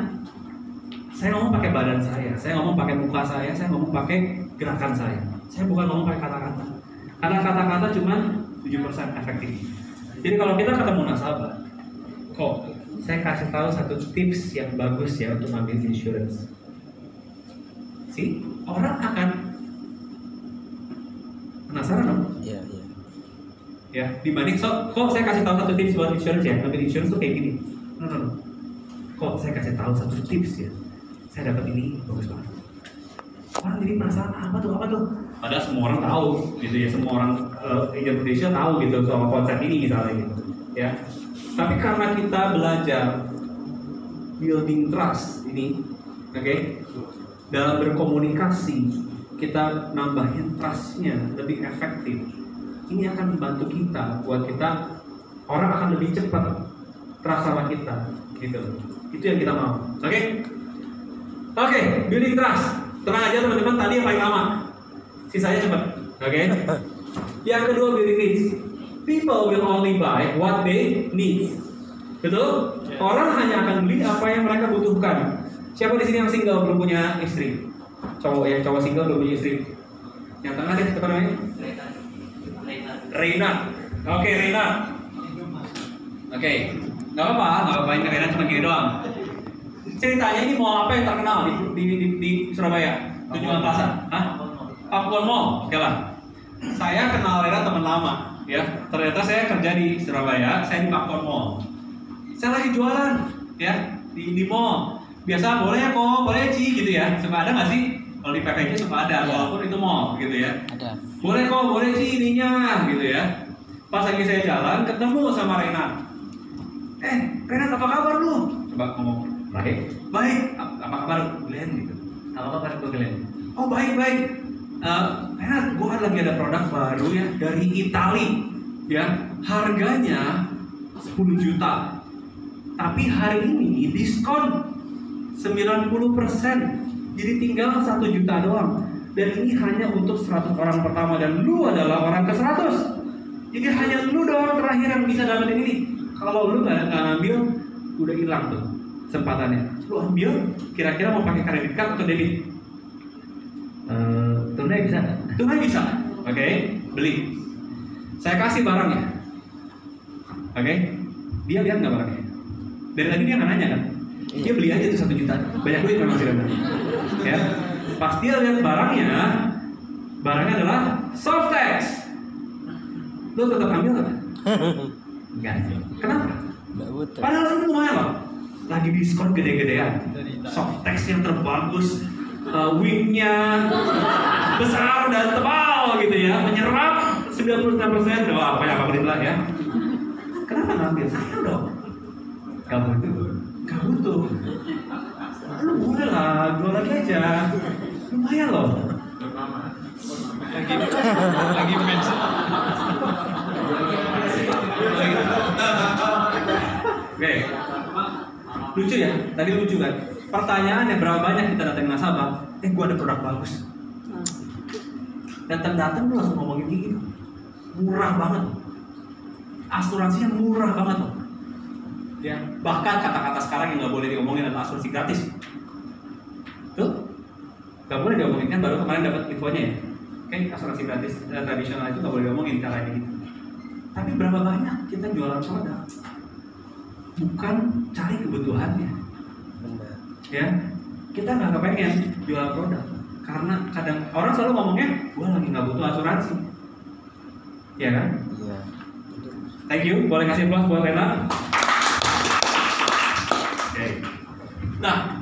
A: Saya ngomong pakai badan saya ngomong pakai muka saya ngomong pakai gerakan saya. Saya bukan ngomong pakai kata-kata. Karena kata-kata cuma 7% efektif. Jadi kalau kita ketemu nasabah, kok saya kasih tahu satu tips yang bagus ya untuk ambil insurance. Orang akan penasaran dong?
B: Iya.
A: Ya, dibanding kok saya kasih tahu satu tips buat insurance ya, ambil insurance tuh kayak gini. No. Kok saya kasih tahu satu tips ya, saya dapat ini bagus banget. Orang jadi penasaran apa tuh? Padahal semua orang tahu, gitu ya, semua orang Indonesia tahu gitu soal konsep ini misalnya gitu, ya. Tapi karena kita belajar building trust ini, oke, dalam berkomunikasi kita nambahin trustnya lebih efektif. Ini akan membantu kita buat kita orang akan lebih cepat trust sama kita, gitu. Itu yang kita mau, oke, building trust. Tenang aja teman-teman, tadi yang paling lama, sisanya cepat, oke? Yang kedua, building needs. People will only buy what they need. Betul? Orang hanya akan beli apa yang mereka butuhkan. Siapa di sini yang single belum punya istri? Cowok single belum punya istri. Yang tengah deh, siapa namanya? Reina. Oke, Reina. Oke, nggak apa-apa. Ini Reina cuma gini doang. Ceritanya ini mau apa yang terkenal di Surabaya? Tunjungan Plaza? Popcorn Mall. Oke lah. Saya kenal Reina teman lama, ya. Ternyata saya kerja di Surabaya, saya di Popcorn Mall. Saya lagi jualan, ya, di mall. Biasa boleh ya kok, boleh Ci, gitu ya. Suka ada nggak sih? Kalau di PPJ suka ada, walaupun itu mall, gitu ya.
B: Ada.
A: Boleh kok, boleh Ci ininya, gitu ya. Pas lagi saya jalan, ketemu sama Reina. Reina apa kabar lu? Coba ngomong. Baik. Apa kabar Glenn gitu? Apa kabar Glenn? Oh baik. Reina, gue kan lagi ada produk baru ya dari Itali, ya. Harganya 10 juta. Tapi hari ini diskon 90%. Jadi tinggal 1 juta doang. Dan ini hanya untuk 100 orang pertama dan lu adalah orang ke 100. Jadi hanya lu doang terakhir yang bisa dapetin ini. Kalau lu nggak ngambil, udah hilang tuh kesempatannya. Lu ambil, kira-kira mau pakai kredit card atau debit?
C: Tunai bisa nggak?
A: Tunai bisa. Oke, beli. Saya kasih barangnya. Oke, dia lihat nggak barangnya? Dari tadi dia nggak nanya kan? Dia beli aja tuh 1 juta. Banyak duit memang sih. Ya, pas dia lihat barangnya adalah Softex. Lu tetap ambil nggak? Enggak. Kenapa? Padahal ini lumayan loh. Lagi diskon gede-gedean. Softex yang terbagus, wingnya besar dan tebal gitu ya, menyerap 99%. Wah, banyak banget lah ya. Kenapa ngambil? Sayang dong. Gak butuh. Lu boleh lah, jual lagi aja. Lumayan loh. Lagi mens. Oke. Lucu ya, tadi lucu kan? Pertanyaannya berapa banyak kita datang nasabah? Gua ada produk bagus. Datang lu langsung ngomongin gitu. Murah banget. Asuransinya murah banget loh. Ya, bahkan kata-kata sekarang yang nggak boleh diomongin adalah asuransi gratis. Tuh, nggak boleh diomongin kan? Baru kemarin dapat infonya ya. Oke, asuransi gratis tradisional itu nggak boleh diomongin caranya gitu. Tapi berapa banyak kita jualan produk? Bukan cari kebutuhannya. Ya, kita nggak kepengen jual produk karena kadang orang selalu ngomongnya, gua lagi nggak butuh asuransi. Ya kan? Iya. Thank you. Boleh kasih aplaus buat Rena. Okay. Nah,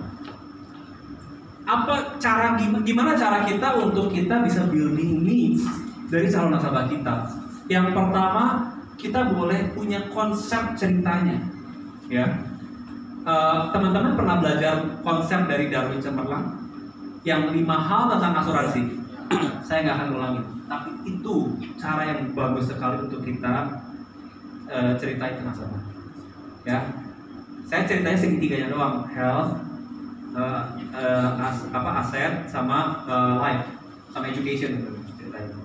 A: gimana cara kita untuk kita bisa building needs dari calon nasabah kita? Yang pertama, kita boleh punya konsep ceritanya, ya. Teman-teman pernah belajar konsep dari Darwin Cemerlang? yang 5 hal tentang asuransi. Saya nggak akan ulangi, tapi itu cara yang bagus sekali untuk kita ceritain ke nasabah. Ya, saya ceritanya segitiganya doang, health, aset, sama life, sama education gitu ceritanya.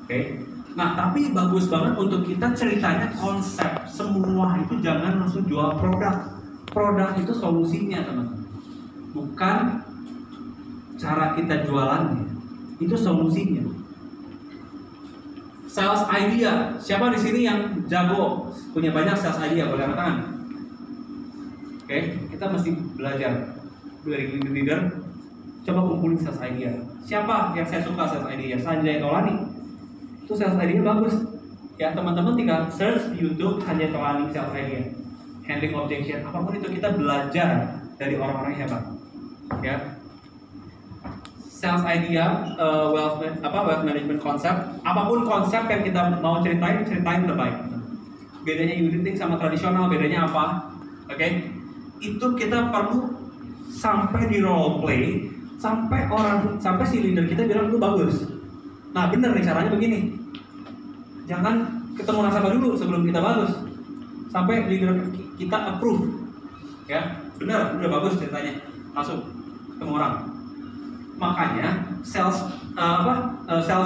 A: Oke. Nah, tapi bagus banget untuk kita ceritanya konsep. Semua itu jangan langsung jual produk. Produk itu solusinya, teman-teman. Bukan cara kita jualannya. Itu solusinya. Sales idea. Siapa di sini yang jago punya banyak sales idea? Boleh angkat tangan. Oke, kita mesti belajar dari leader. Coba kumpulin sales idea. Siapa yang saya suka sales idea? Sanjay Tolani. Itu sales idea bagus. Ya, teman-teman tinggal search di YouTube Sanjay Tolani sales idea. Handling objection, apapun itu kita belajar dari orang-orang yang hebat. Ya. Sales idea, wealth management konsep, apapun konsep yang kita mau ceritain terbaik. Bedanya uniting sama tradisional, bedanya apa? Oke. Itu kita perlu sampai di role play, sampai si leader kita bilang itu bagus. Nah, bener nih caranya begini. Jangan ketemu nasabah dulu sebelum kita bagus. Sampai leader kita approve. Ya, bener, udah bagus ceritanya. Langsung ketemu orang. Makanya sales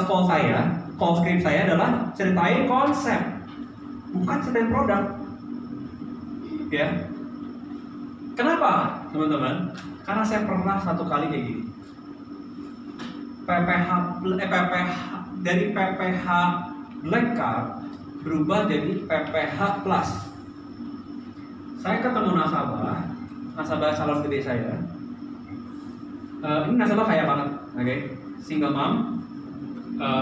A: call script saya adalah ceritain konsep, bukan ceritain produk. Ya. Kenapa, teman-teman? Karena saya pernah satu kali kayak gini. Dari PPH Black Card berubah jadi PPH Plus. Saya ketemu nasabah calon gede saya. Ini nasabah kaya banget, oke? Single mom,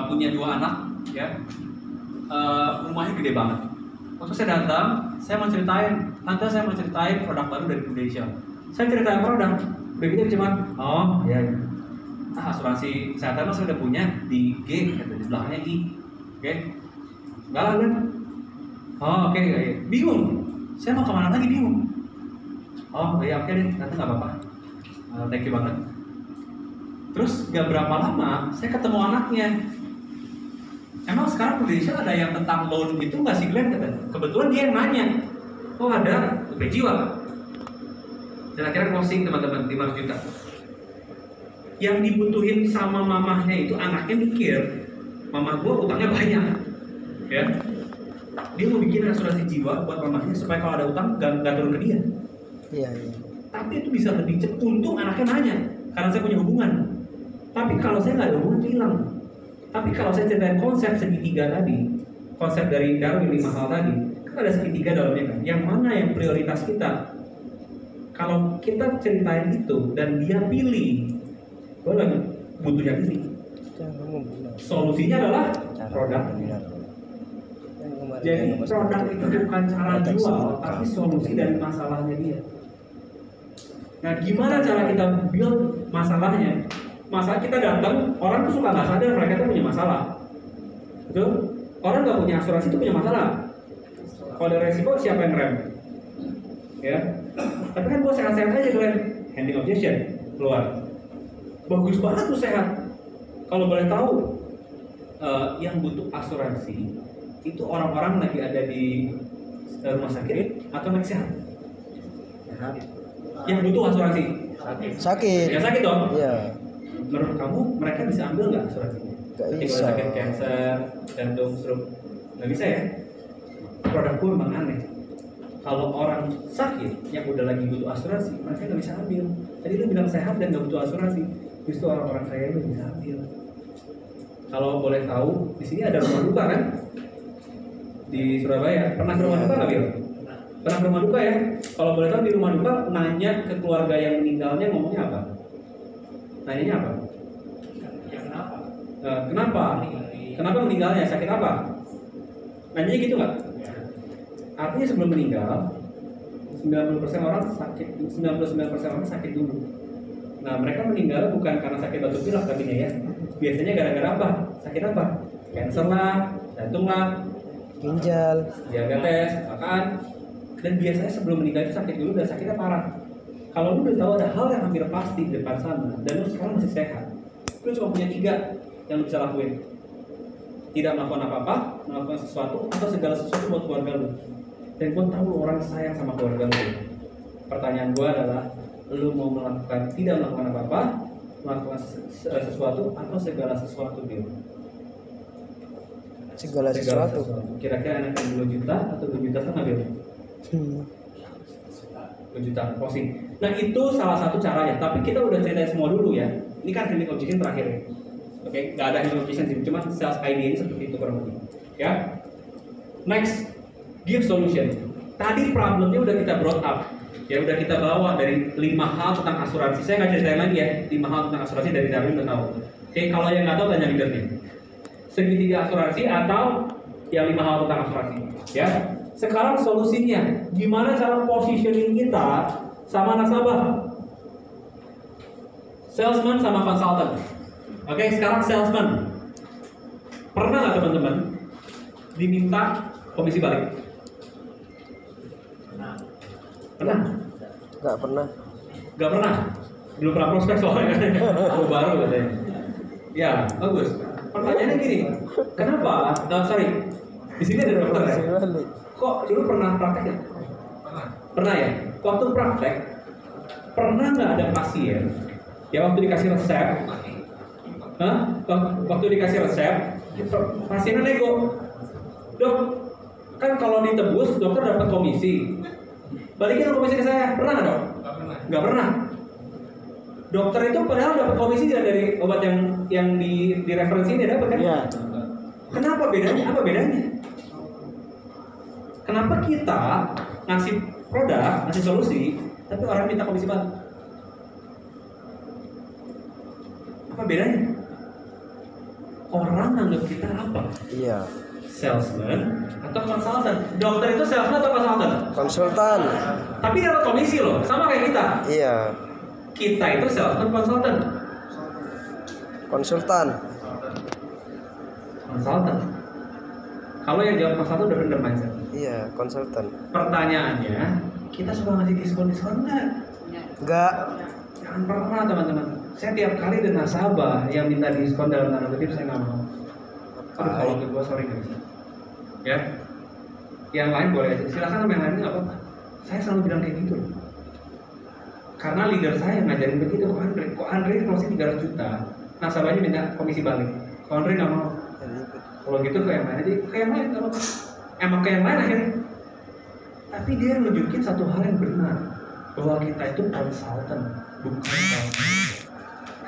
A: punya 2 anak, ya. Rumahnya gede banget. Waktu saya datang, saya mau ceritain, tante saya mau ceritain produk baru dari Indonesia. Saya ceritain produk, begitu cuma, oh ya. Asuransi kesehatan saya udah punya di G, di belakangnya I, oke? Enggak lah kan? Oh oke, bingung. Saya mau kemana lagi bingung. Oh ya oke deh, nanti nggak apa-apa. Thank you banget. Terus gak berapa lama, saya ketemu anaknya. Emang sekarang di Indonesia ada yang tentang loan gitu nggak sih Glenn? Kebetulan dia yang nanya. Oh ada, BP jiwa. Dan akhirnya closing teman-teman 500 juta. Yang dibutuhin sama mamahnya itu anaknya mikir, mama gua utangnya banyak, ya. Dia mau bikin asuransi jiwa buat mamahnya supaya kalau ada utang gak turun ke dia.
B: Iya.
A: Tapi itu bisa lebih cepat. Untung anaknya nanya, karena saya punya hubungan. Tapi kalau saya nggak ada hubungan itu hilang. Tapi kalau saya ceritain konsep segitiga tadi, konsep dari Darwin 5 hal tadi, kan ada segitiga dalamnya kan. Yang mana yang prioritas kita? Kalau kita ceritain itu dan dia pilih, gue lagi butuhnya ini. Solusinya adalah produk. Jadi produk itu bukan cara jual, tapi solusi dari masalahnya dia. Nah, gimana cara kita build masalahnya? Masalah kita datang, orang tuh suka nggak sadar mereka tuh punya masalah. Betul? Orang nggak punya asuransi itu punya masalah. Kalau ada resiko siapa yang rem? Ya. Tapi kan gue sehat-sehat aja Glenn. Handling objection keluar. Bagus banget tuh sehat. Kalau boleh tahu, yang butuh asuransi itu orang-orang lagi ada di rumah sakit atau lagi sehat? Yang butuh asuransi
B: sakit.
A: Ya sakit dong.
B: Iya.
A: Menurut kamu mereka bisa ambil nggak asuransinya?
B: Nggak
A: Ketika
B: bisa.
A: sakit kanker, jantung, stroke, nggak bisa ya? Produk pun memang aneh. Kalau orang sakit yang udah lagi butuh asuransi, mereka nggak bisa ambil. Tadi lu bilang sehat dan nggak butuh asuransi, justru orang-orang kaya itu bisa ambil. Kalau boleh tahu, di sini ada rumah duka kan? Di Surabaya, pernah ke rumah duka nggak Bil? Pernah ke rumah duka ya? Kalau boleh tahu di rumah duka nanya ke keluarga yang meninggalnya ngomongnya apa? Nanyanya apa?
D: Ya kenapa?
A: Kenapa? Kenapa meninggalnya? Sakit apa? Nanyanya gitu nggak? Artinya sebelum meninggal 90% orang sakit, 99% orang sakit dulu. Nah mereka meninggal bukan karena sakit batuk pilek tadinya ya. Biasanya gara-gara apa? Sakit apa? Cancer lah, jantung lah,
B: Ginjal.
A: diabetes, makan. Dan biasanya sebelum meninggal itu sakit dulu dan sakitnya parah. Kalau lu udah tahu ada hal yang hampir pasti di depan sana dan lu sekarang masih sehat, lu cuma punya 3 yang lu bisa lakuin. Tidak melakukan apa-apa, melakukan sesuatu, atau segala sesuatu buat keluarga lu. Dan gue tahu lu orang sayang sama keluarga lu. Pertanyaan gue adalah, lu mau melakukan tidak melakukan apa-apa, melakukan sesuatu, atau segala sesuatu Bill?
B: Segala sesuatu.
A: Kira-kira enak 2 juta atau 2 juta setengah Bill? 2 juta closing. Nah itu salah satu caranya. Tapi kita udah ceritain semua dulu ya. Ini kan handling objection terakhir ya. Oke, nggak ada handling objection sih. Cuma sales ID ini seperti itu kurang lebih. Ya. Next, give solution. Tadi problemnya udah kita brought up. Ya udah kita bawa dari 5 hal tentang asuransi. Saya nggak ceritain lagi ya. 5 hal tentang asuransi dari Darwin udah tahu. Oke, kalau yang nggak tahu tanya leadernya. Segitiga asuransi atau yang 5 hal tentang asuransi. Ya. Sekarang solusinya, gimana cara positioning kita sama nasabah? Salesman sama consultant. Oke, sekarang salesman. Pernah nggak teman-teman diminta komisi balik? Pernah?
B: Nggak pernah.
A: Nggak pernah? Belum pernah prospek soalnya. Oh, baru katanya. Ya, bagus. Pertanyaannya gini, kenapa? Sorry, di sini ada dokter ya? Kok dulu pernah praktek ya? Pernah ya? Waktu praktek, pernah nggak ada pasien ya waktu dikasih resep? Waktu dikasih resep, pasiennya nego. Dok, kan kalau ditebus dokter dapat komisi. Balikin komisi ke saya. Pernah nggak dok? Nggak pernah. Dokter itu padahal dapat komisi dari obat yang di referensi ini dapat kan? Iya. Kenapa bedanya? Apa bedanya? Kenapa kita ngasih produk, ngasih solusi, tapi orang minta komisi balik? Apa bedanya? Orang nganggap kita apa?
B: Iya.
A: Salesman atau konsultan? Dokter itu salesman atau konsultan?
B: Konsultan.
A: Tapi dapat komisi loh, sama kayak kita.
B: Iya.
A: Kita itu salesman konsultan.
B: Konsultan.
A: Konsultan. Kalau yang jawab konsultan udah bener mindset.
B: Iya, konsultan.
A: Pertanyaannya, kita suka ngasih diskon nggak?
B: Enggak.
A: Jangan pernah teman-teman. Saya tiap kali ada nasabah yang minta diskon dalam tanda kutip saya nggak mau. Aduh, kalau ke gue sorry guys. Ya. Yang lain boleh aja. Silakan sama yang lain nggak apa-apa. Saya selalu bilang kayak gitu. Karena leader saya yang ngajarin begitu. Kok Andre closing 300 juta, nasabahnya minta komisi balik. Kok Andre nggak mau. Kalau gitu ke yang lain aja. Ke yang lain kalau emang ke yang lain akhirnya. Tapi dia nunjukin satu hal yang benar, bahwa kita itu konsultan, bukan salesman.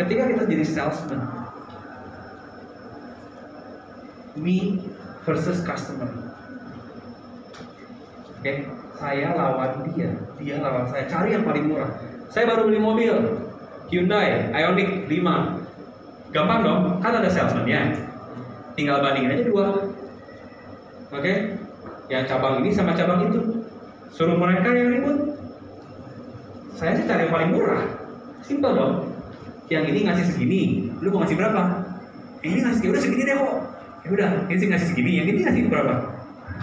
A: Ketika kita jadi salesman, me versus customer. Oke, saya lawan dia lawan saya. Cari yang paling murah. Saya baru beli mobil Hyundai Ioniq 5. Gampang dong, kan ada salesman-nya. Tinggal bandingin aja 2. Oke, yang cabang ini sama cabang itu. Suruh mereka yang ribut. Saya sih cari yang paling murah. Simpel dong. Yang ini ngasih segini, lu mau ngasih berapa? Ini ngasih udah segini deh kok. Ya udah, ini sih ngasih segini, yang ini ngasih berapa?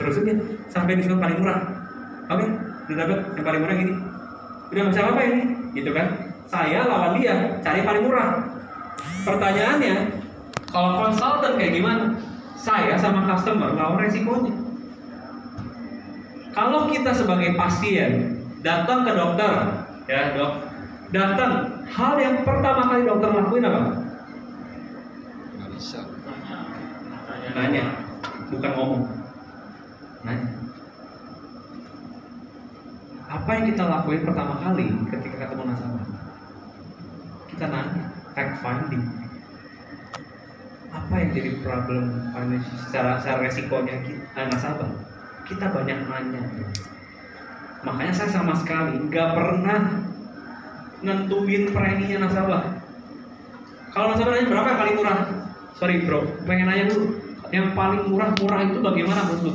A: Terus aja sampai diskon paling murah. Oke, udah dapat yang paling murah gini. Udah nggak bisa apa ini, gitu kan? Saya lawan dia, cari paling murah. Pertanyaannya, kalau konsultan kayak gimana? Saya sama customer lawan resikonya. Kalau kita sebagai pasien datang ke dokter, ya dok, datang, hal yang pertama kali dokter lakuin apa?
E: Nggak bisa.
A: Nanya, bukan ngomong. Nanya. Apa yang kita lakuin pertama kali ketika ketemu nasabah? Kita nanya, fact finding. Apa yang jadi problem secara resikonya kita, nasabah? Kita banyak nanya. Makanya saya sama sekali nggak pernah nentuin preminya nasabah. Kalau nasabah nanya berapa yang paling murah? Sorry bro, pengen nanya dulu. Yang paling murah itu bagaimana menurut lu?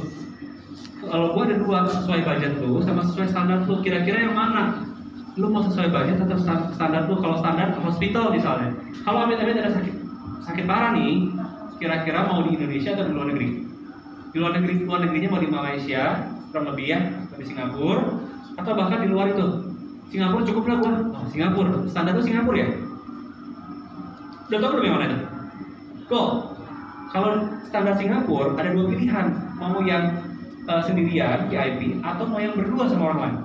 A: Kalau gua ada 2, sesuai budget lu sama sesuai standar lu. Kira-kira yang mana? Lu mau sesuai budget atau standar lu? Kalau standar hospital misalnya. Kalau amit-amit ada sakit parah nih, kira-kira mau di Indonesia atau di luar negeri? Di luar negerinya mau di Malaysia, kurang lebih ya, atau di Singapura, atau bahkan di luar itu. Singapura cukup lah gua. Oh, Singapura, standar tuh Singapura ya. Udah tau belum yang mana itu? Kok kalau standar Singapura ada dua pilihan, mau yang sendirian VIP atau mau yang berdua sama orang lain.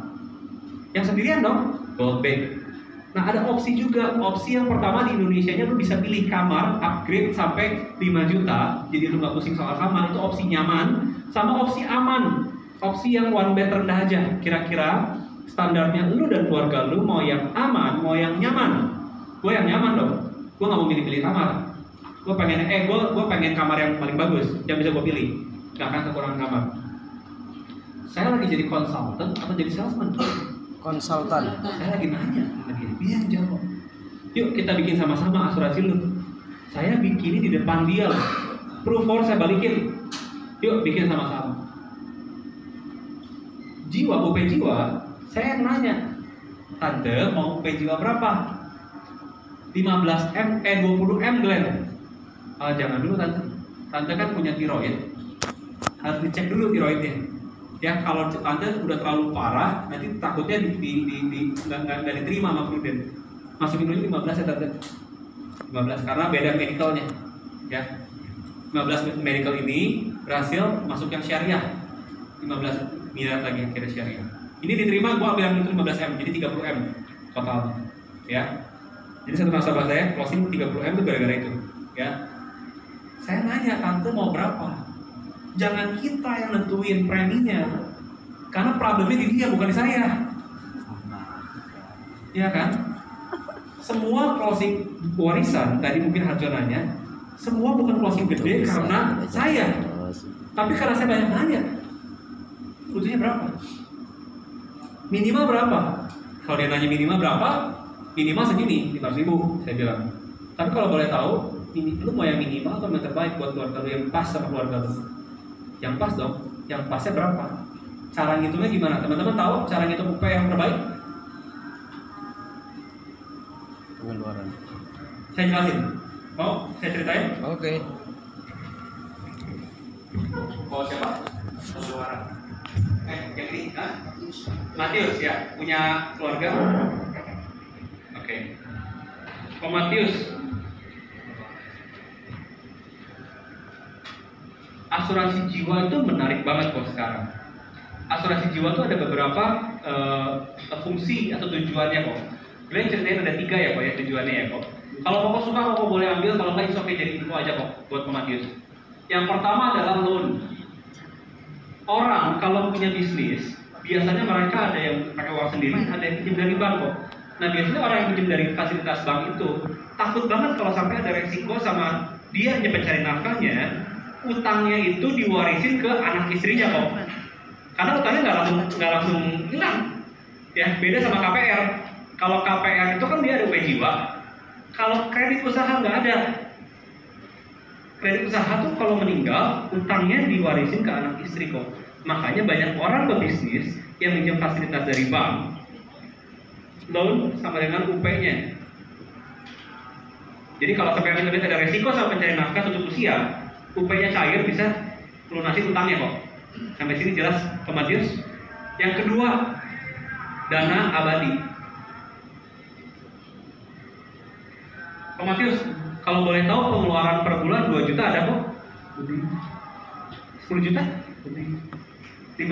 A: Yang sendirian dong, gold bed. Nah ada opsi juga, opsi yang pertama di Indonesianya lu bisa pilih kamar upgrade sampai 5 juta, jadi lu nggak pusing soal kamar, itu opsi nyaman, sama opsi aman, opsi yang one bed rendah aja. Kira-kira standarnya lu dan keluarga lu mau yang aman, mau yang nyaman. Gue yang nyaman dong, gue nggak mau pilih-pilih kamar. Gue pengen kamar yang paling bagus, yang bisa gue pilih, nggak akan kekurangan kamar. Saya lagi jadi konsultan atau jadi salesman?
B: Konsultan.
A: Saya lagi nanya sama dia yang jawab. Yuk kita bikin sama-sama asuransi lu. Saya bikin di depan dia loh. Proof for saya balikin. Yuk bikin sama-sama. Jiwa, UP jiwa, saya yang nanya, tante mau UP jiwa berapa? 15M, 20M Glenn. Jangan dulu tante. Tante kan punya tiroid. Harus dicek dulu tiroidnya. Ya kalau tante udah terlalu parah, nanti takutnya nggak diterima sama Prudent. Masukin dulu 15 ya tante. 15 karena beda medicalnya. Ya. 15 medical ini berhasil masuk yang syariah. 15 miliar lagi yang kira syariah. Ini diterima, gua ambil yang itu 15M, jadi 30M total. Ya. Jadi satu nasabah saya closing 30M itu gara-gara itu. Ya. Saya nanya tante mau berapa? Jangan kita yang nentuin preminya, karena problemnya di dia bukan di saya. Iya kan? Semua closing warisan tadi mungkin Harjonanya, semua bukan closing gede karena saya, tapi karena saya banyak nanya. Butuhnya berapa? Minimal berapa? Kalau dia nanya minimal berapa? Minimal segini, 500.000 saya bilang. Tapi kalau boleh tahu, lu mau yang minimal atau yang terbaik buat keluarga lu, yang pas sama keluarga lu? Yang pas dong, yang pasnya berapa? Cara ngitungnya gimana? Teman-teman tahu cara ngitung UP yang terbaik?
B: Pengeluaran.
A: Saya jelasin. Mau saya ceritain?
B: Oke.
A: Oh siapa? Pengeluaran. Yang ini, Matius ya, punya keluarga? Oke. Pak Matius, asuransi jiwa itu menarik banget kok sekarang. Asuransi jiwa itu ada beberapa fungsi atau tujuannya kok. Glenn ceritain ada 3 ya kok ya tujuannya ya kok. Kalau Koko suka Koko boleh ambil, kalau nggak oke jadi info aja kok buat Matius. Yang pertama adalah loan. Orang kalau punya bisnis, biasanya mereka ada yang pakai uang sendiri, ada yang pinjam dari bank kok. Nah biasanya orang yang pinjam dari fasilitas bank itu takut banget kalau sampai ada resiko sama dia hanya pencari nafkahnya, utangnya itu diwarisin ke anak istrinya kok. Karena utangnya nggak langsung hilang. Ya beda sama KPR. Kalau KPR itu kan dia ada UP jiwa. Kalau kredit usaha nggak ada. Kredit usaha tuh kalau meninggal utangnya diwarisin ke anak istri kok. Makanya banyak orang pebisnis yang minjem fasilitas dari bank, loan sama dengan UP-nya. Jadi kalau sampai ada resiko sama pencari nafkah untuk usia, UP-nya cair bisa melunasi utangnya kok. Sampai sini jelas Pak Matius. Yang kedua, dana abadi. Pak Matius, kalau boleh tahu pengeluaran per bulan 2 juta ada kok? 10 juta? 15?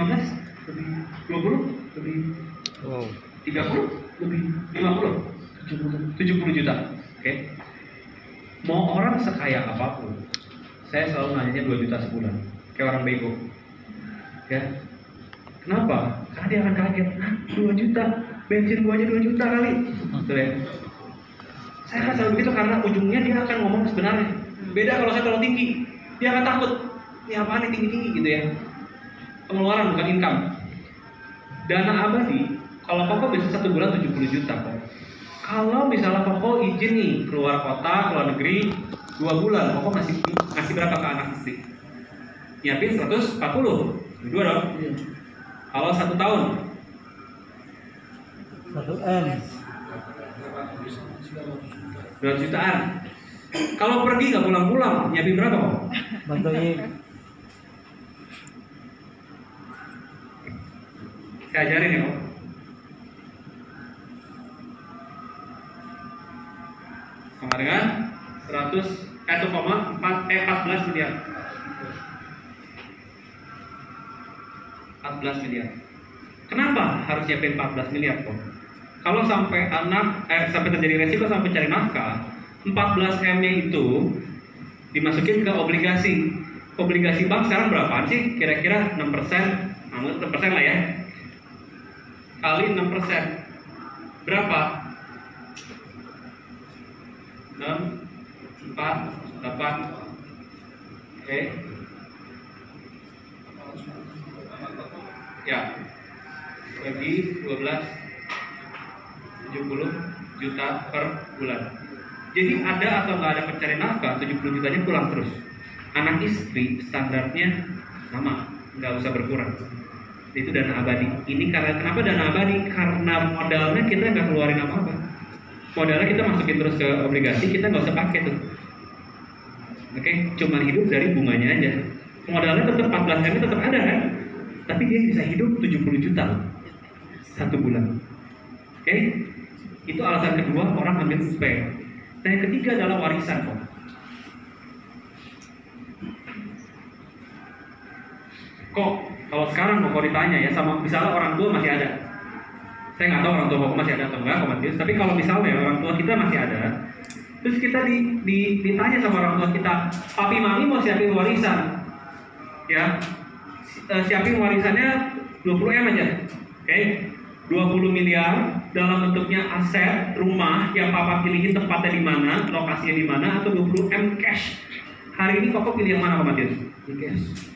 A: 20? 30? 50? 70 juta. Oke. Mau orang sekaya apapun, saya selalu nanyanya 2 juta sebulan. Kayak orang bego. Ya. Kenapa? Karena dia akan kaget. 2 juta, bensin gua aja 2 juta kali. Betul ya? Saya akan selalu begitu karena ujungnya dia akan ngomong sebenarnya. Beda kalau saya terlalu tinggi, dia akan takut. Ini apaan nih tinggi-tinggi gitu ya. Pengeluaran bukan income. Dana abadi, kalau Koko bisa 1 bulan 70 juta kok. Kalau misalnya Koko izin nih keluar kota, keluar negeri 2 bulan, Koko ngasih berapa ke anak istri? Nyiapin 140, 2 dong. Kalau 1 tahun
F: 1M
A: 200 jutaan. Kalau pergi nggak pulang-pulang, nyiapin berapa kok?
F: bantuin
A: Saya ajarin ya kok. sama dengan 14 miliar. 14 miliar. Kenapa harus nyiapin 14 miliar kok? Kalau sampai sampai terjadi resiko sampai cari nafkah, 14 M-nya itu dimasukin ke obligasi. Obligasi bank sekarang berapaan sih? Kira-kira 6%, 6% lah ya. Kali 6%. Berapa? 6, 4, 8. Oke. Ya. Bagi 12, 70 juta per bulan. Jadi ada atau nggak ada pencari nafkah, 70 jutanya pulang terus. Anak istri standarnya sama, nggak usah berkurang. Itu dana abadi. Ini karena kenapa dana abadi? Karena modalnya kita nggak keluarin apa-apa. Modalnya kita masukin terus ke obligasi, kita nggak usah pakai tuh. Oke, cuma hidup dari bunganya aja. Modalnya tetap 14 M tetap ada kan? Tapi dia bisa hidup 70 juta satu bulan. Oke, itu alasan kedua orang ambil UP. Dan yang ketiga adalah warisan kok. Kok kalau sekarang mau ditanya ya sama misalnya orang tua masih ada. Saya nggak tahu orang tua kok masih ada atau enggak, komentar. Tapi kalau misalnya orang tua kita masih ada, terus kita ditanya sama orang tua kita, papi mami mau siapin warisan, ya siapin warisannya 20 M aja, oke? 20 miliar dalam bentuknya aset rumah yang papa pilihin tempatnya di mana, lokasinya di mana, atau 20 M cash. Hari ini Koko pilih yang mana Pak Matius?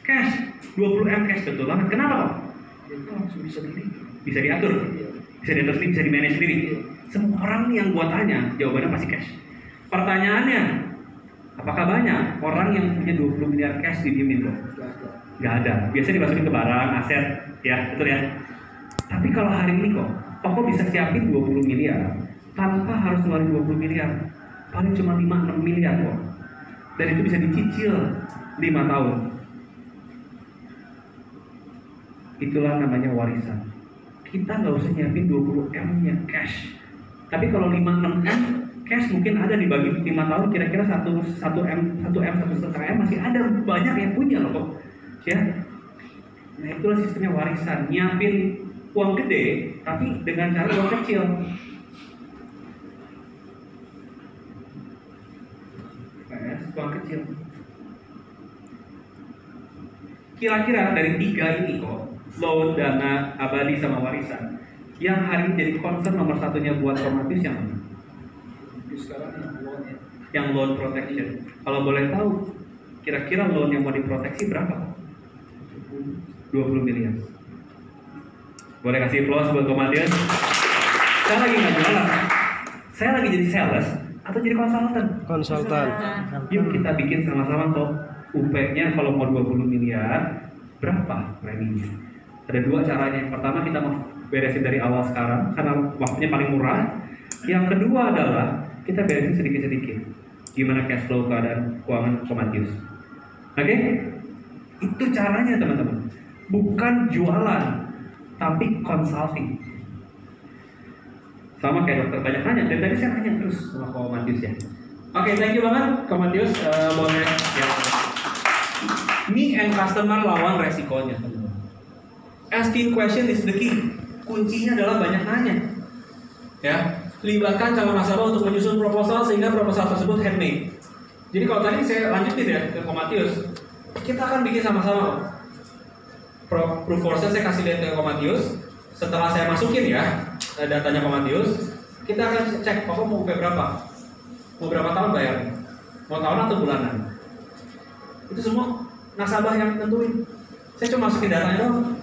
A: Cash. 20 M cash, betul banget. Kenapa Kok? Itu langsung bisa diatur, bisa sendiri, bisa di-manage sendiri. Semua orang nih yang gua tanya, jawabannya pasti cash. Pertanyaannya, apakah banyak orang yang punya 20 miliar cash didiemin kok? Gak ada. Biasanya dimasukin ke barang, aset, ya, betul ya. Tapi kalau hari ini kok, Koko bisa siapin 20 miliar tanpa harus ngeluarin 20 miliar. Paling cuma 5-6 miliar kok. Dan itu bisa dicicil 5 tahun. Itulah namanya warisan. Kita nggak usah nyiapin 20 M-nya cash. Tapi kalau 5-6 M cash mungkin ada dibagi 5 tahun, kira-kira 1 M, 1,5 M masih ada, banyak yang punya loh kok. Ya. Nah itulah sistemnya warisan. Nyiapin uang gede, tapi dengan cara uang kecil. Uang kecil. Kira-kira dari 3 ini kok, loan, dana abadi sama warisan, yang hari ini jadi concern nomor satunya buat Komatius yang mana?
E: Sekarang
A: Yang loan protection. Kalau boleh tahu, kira-kira loan yang mau diproteksi berapa? 20 miliar. Boleh kasih applause buat Komatius? Saya lagi nggak jualan. Saya lagi jadi sales atau jadi konsultan. Yuk kita bikin sama-sama toh. UP-nya kalau mau 20 miliar berapa preminya? Ada 2 caranya. Yang pertama kita mau beresin dari awal sekarang karena waktunya paling murah. Yang kedua adalah kita beresin sedikit-sedikit. Gimana cash flow keadaan keuangan Komatius? Oke? Itu caranya teman-teman. Bukan jualan, tapi consulting. Sama kayak dokter banyak nanya. Dan tadi saya nanya terus sama Komatius ya. Oke, thank you banget Komatius. Boleh ya. Me and customer lawan resikonya teman-teman. Asking question is the key. Kuncinya adalah banyak nanya. Ya, libatkan calon nasabah untuk menyusun proposal sehingga proposal tersebut handmade. Jadi kalau tadi saya lanjutin ya ke Komatius, kita akan bikin sama-sama. Proof of concept saya kasih lihat ke Komatius. Setelah saya masukin ya datanya Komatius, kita akan cek Papa mau berapa, mau berapa tahun bayar, mau tahunan atau bulanan. Itu semua nasabah yang tentuin. Saya cuma masukin datanya doang.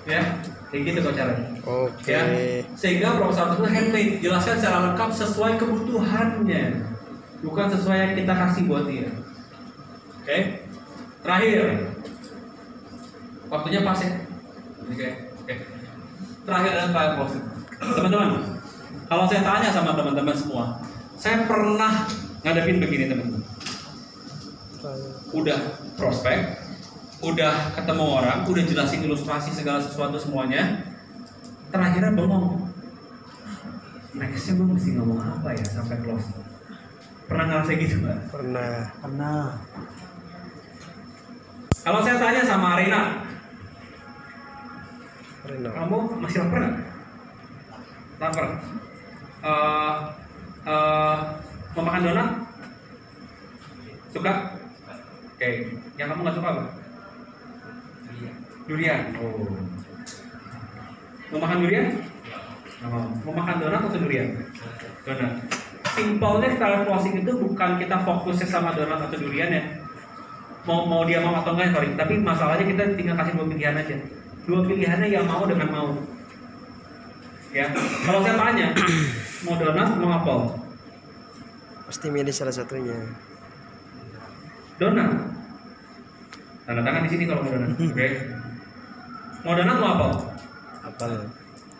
A: Ya, kayak gitu kok caranya.
B: Oke.
A: Ya, sehingga proposal tersebut handmade, jelaskan secara lengkap sesuai kebutuhannya, bukan sesuai yang kita kasih buat dia. Oke. Terakhir, waktunya pas ya. Oke. Terakhir adalah trial closing. Teman-teman, kalau saya tanya sama teman-teman semua, saya pernah ngadepin begini teman-teman. Udah prospek, udah ketemu orang, udah jelasin ilustrasi segala sesuatu semuanya, terakhirnya bengong. Nextnya gue mesti ngomong apa ya sampai close? Pernah ngerasain gitu Pak?
B: Pernah.
A: Kalau saya tanya sama Arena, kamu masih lapar nggak? Lapar. Mau makan donat? Suka? Oke. Yang kamu nggak suka apa? Durian. Oh. Mau makan durian? Mau makan donat atau durian? Donat. Simpelnya kalau closing itu bukan kita fokusnya sama donat atau durian ya. Mau dia mau atau enggak, sorry. Tapi masalahnya kita tinggal kasih dua pilihan aja. Dua pilihannya yang mau dengan mau. Ya. Kalau saya tanya, mau donat, mau apel?
B: Pasti milih salah satunya.
A: Donat. Tanda tangan di sini kalau mau donat. Oke. Mau donat, mau apel?
B: Apel.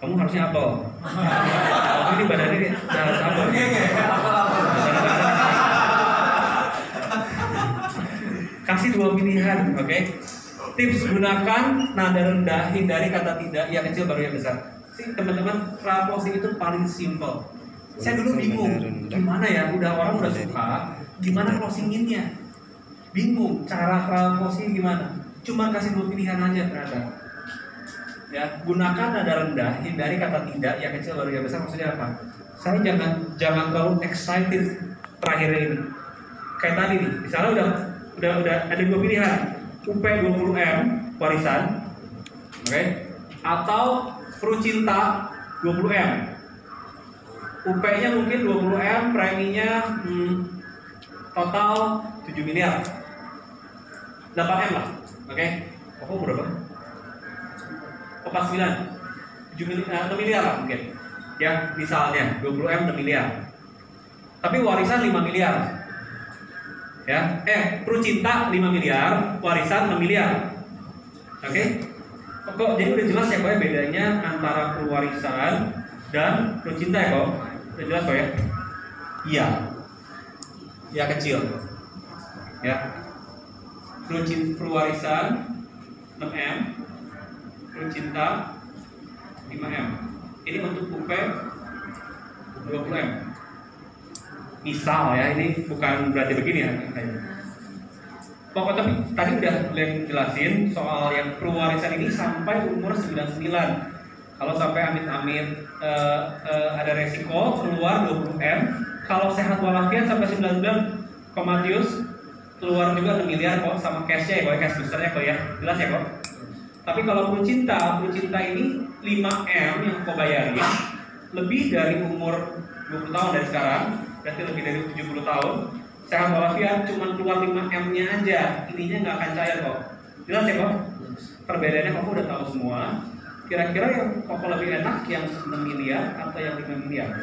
A: Kamu harusnya apel. Kamu ini badannya harus apel. Kasih dua pilihan, oke? Tips gunakan nada rendah, hindari kata tidak, yang kecil baru yang besar. Sih teman-teman, closing itu paling simple. Saya dulu bingung, gimana ya? Orang udah suka, gimana closinginnya? Bingung, cara closing gimana? Cuma kasih dua pilihan aja ternyata. Ya, gunakan nada rendah, hindari kata tidak, yang kecil baru yang besar. Maksudnya apa? Saya jangan terlalu excited terakhir ini. Kayak tadi nih, misalnya udah ada dua pilihan, UP 20M warisan, oke? Atau Kru Cinta 20M. UP-nya mungkin 20M, preminya total 7 miliar, 8M lah, oke? Aku berapa? 49, 6 miliar lah mungkin. Ya, misalnya 20M 6 miliar. Tapi warisan 5 miliar. Ya, Kru Cinta 5 miliar, warisan 6 miliar. Oke? Kok jadi udah jelas ya kok ya bedanya antara kru warisan dan Kru Cinta ya kok? Udah jelas kok ya? Iya. Ya kecil. Ya. Kru warisan 6M, Kru Cinta 5M. Ini untuk UP 20M. Misal ya, ini bukan berarti begini ya. Pokoknya tapi tadi udah jelasin soal yang kru warisan ini sampai umur 99. Kalau sampai amit-amit ada resiko keluar 20M, kalau sehat walafiat sampai 99, Matius keluar juga 6 miliar kok sama cashnya ya kok, cash boosternya kok ya, jelas ya kok. Tapi kalau Kru Cinta ini 5M yang kau bayarin lebih dari umur 20 tahun dari sekarang, berarti lebih dari 70 tahun. Sehat walafiat cuma keluar 5M-nya aja, ininya nggak akan cair kok. Jelas ya kok? Perbedaannya kok udah tahu semua. Kira-kira yang kok lebih enak yang 6 miliar atau yang 5 miliar?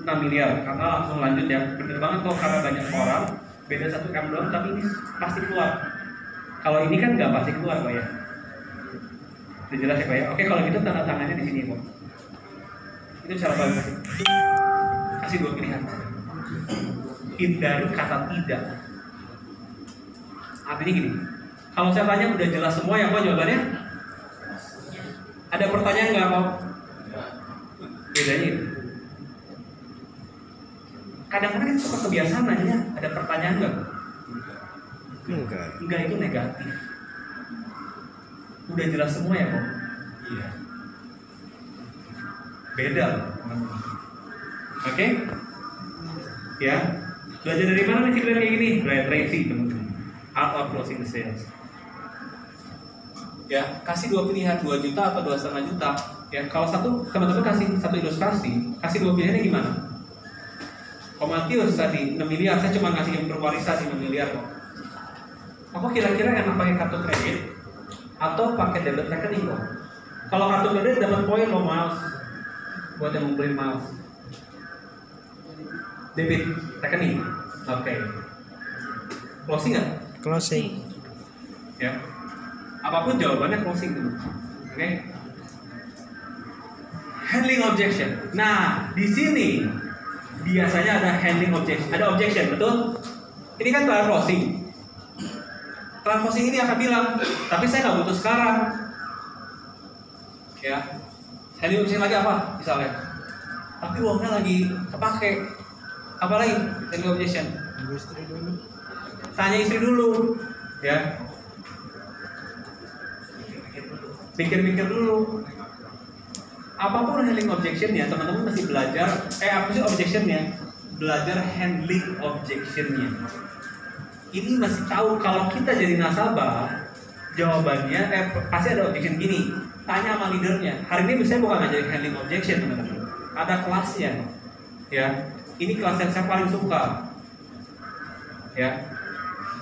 A: 6 miliar, karena langsung lanjut ya. Bener banget kok, karena banyak orang beda 1M doang, tapi ini pasti keluar. Kalau ini kan nggak pasti keluar kok ya. Udah jelas ya kok ya? Oke, kalau gitu tanda tangannya di sini kok. Itu cara bagus. Kasih dua pilihan. Hindari kata tidak. Artinya gini, kalau saya tanya udah jelas semua ya kok jawabannya? Ada pertanyaan nggak kok? Bedanya itu. Kadang-kadang kita suka kebiasaan nanya, ada pertanyaan nggak? Enggak, itu negatif. Udah jelas semua ya kok? Iya. Beda. Oke? Ya. Belajar dari mana nih kayak gini? Brian Tracy teman-teman. Art of Closing the Sales. Ya, kasih dua pilihan, 2 juta atau 2,5 juta. Ya, kalau satu teman-teman kasih satu ilustrasi, kasih dua pilihannya gimana? Matius tadi 6 miliar, saya cuma ngasih yang berwarisan 5 miliar kok. Aku kira-kira enak pakai kartu kredit atau pakai debit rekening kok. Kalau kartu kredit dapat poin loh miles, buat yang mau beli miles. Debit rekening, oke. Closing nggak?
B: Closing.
A: Ya. Apapun jawabannya closing dulu. Oke. Handling objection. Nah, di sini biasanya ada handling objection. Ada objection, betul? Ini kan trial closing. Trial closing ini akan bilang, tapi saya nggak butuh sekarang. Ya. Handling objection lagi apa? Misalnya. Tapi uangnya lagi kepake. Apalagi handling objection?
E: Istri dulu.
A: Tanya istri dulu, ya. Pikir-pikir dulu. Apapun handling objectionnya, teman-teman mesti belajar. Apa sih objectionnya? Belajar handling objectionnya. Ini masih tahu kalau kita jadi nasabah, jawabannya pasti ada objection gini. Tanya sama leadernya. Hari ini saya bukan ngajarin handling objection, teman-teman. Ada kelasnya, ya. Ini kelas yang saya paling suka, ya.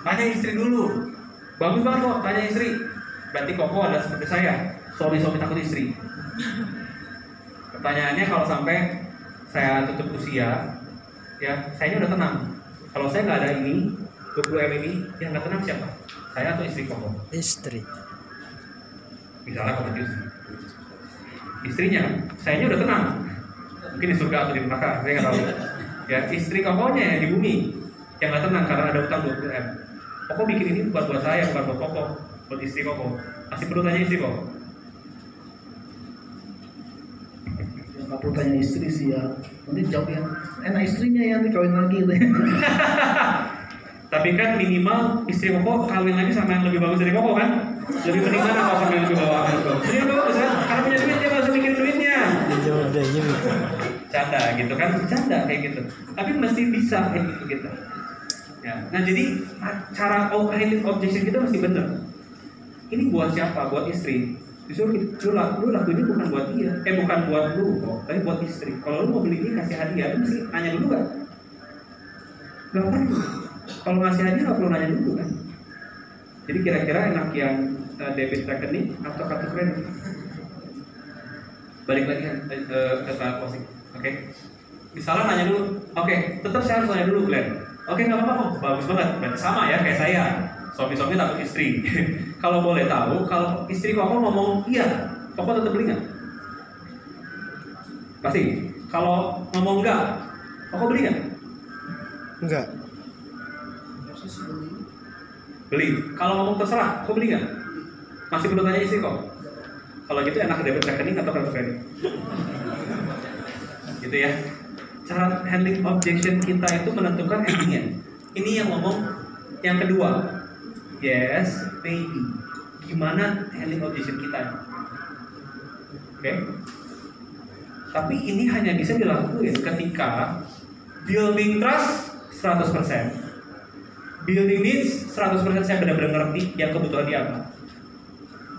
A: Tanya istri dulu. Bagus banget kok, tanya istri. Berarti Koko ada seperti saya, suami-suami takut istri. Pertanyaannya kalau sampai saya tutup usia, ya, saya udah tenang. Kalau saya nggak ada ini, 20M ini, yang nggak tenang siapa? Saya atau istri Koko?
B: Istri.
A: Misalnya Koko istri. Istrinya, saya udah tenang. Mungkin di surga atau di neraka, saya nggak tahu. Ya, istri Kokonya yang di bumi, yang nggak tenang karena ada utang 20M. Koko bikin ini buat saya, bukan buat Koko, buat istri Koko. Masih perlu tanya istri Koko?
E: Nggak perlu tanya istri sih ya. Nanti jawab yang enak istrinya ya, nanti kawin lagi gitu.
A: Tapi kan minimal istri Koko kawin lagi sama yang lebih bagus dari Koko kan? Lebih mending mana kalau sama yang lebih bawah kan? Jadi yang bagus kan? Karena punya duit dia nggak usah mikirin duitnya. Canda gitu kan? Canda kayak gitu. Tapi mesti bisa kayak gitu. Ya. Nah jadi cara handling objection kita mesti bener. Ini buat siapa? Buat istri. Justru lu lakuin ini bukan buat dia, bukan buat lu kok, tapi buat istri. Kalau lu mau beli ini kasih hadiah, lu mesti nanya dulu kan? Gak perlu. Kalau ngasih hadiah nggak perlu nanya dulu kan? Jadi kira-kira enak yang debit rekening atau kartu kredit? Balik lagi ke closing, oke? Misalnya nanya dulu, oke, tetap saya harus nanya dulu Glenn. Oke, nggak apa-apa kok, bagus banget. Berarti sama ya kayak saya. Suami-suami takut istri. Kalau boleh tahu, kalau istri Koko ngomong iya, Koko tetap beli nggak? Pasti. Kalau ngomong enggak, Koko beli nggak?
B: Enggak.
A: Beli. Kalau ngomong terserah, Koko beli nggak? Masih perlu tanya istri kok. Kalau gitu enak debit rekening atau kartu kredit? Gitu ya. Cara handling objection kita itu menentukan endingnya. Ini yang ngomong yang kedua. Yes, maybe. Gimana handling objection kita? Oke? Tapi ini hanya bisa dilakukan ketika building trust 100%, building needs 100%. Saya benar-benar ngerti yang kebutuhan dia apa.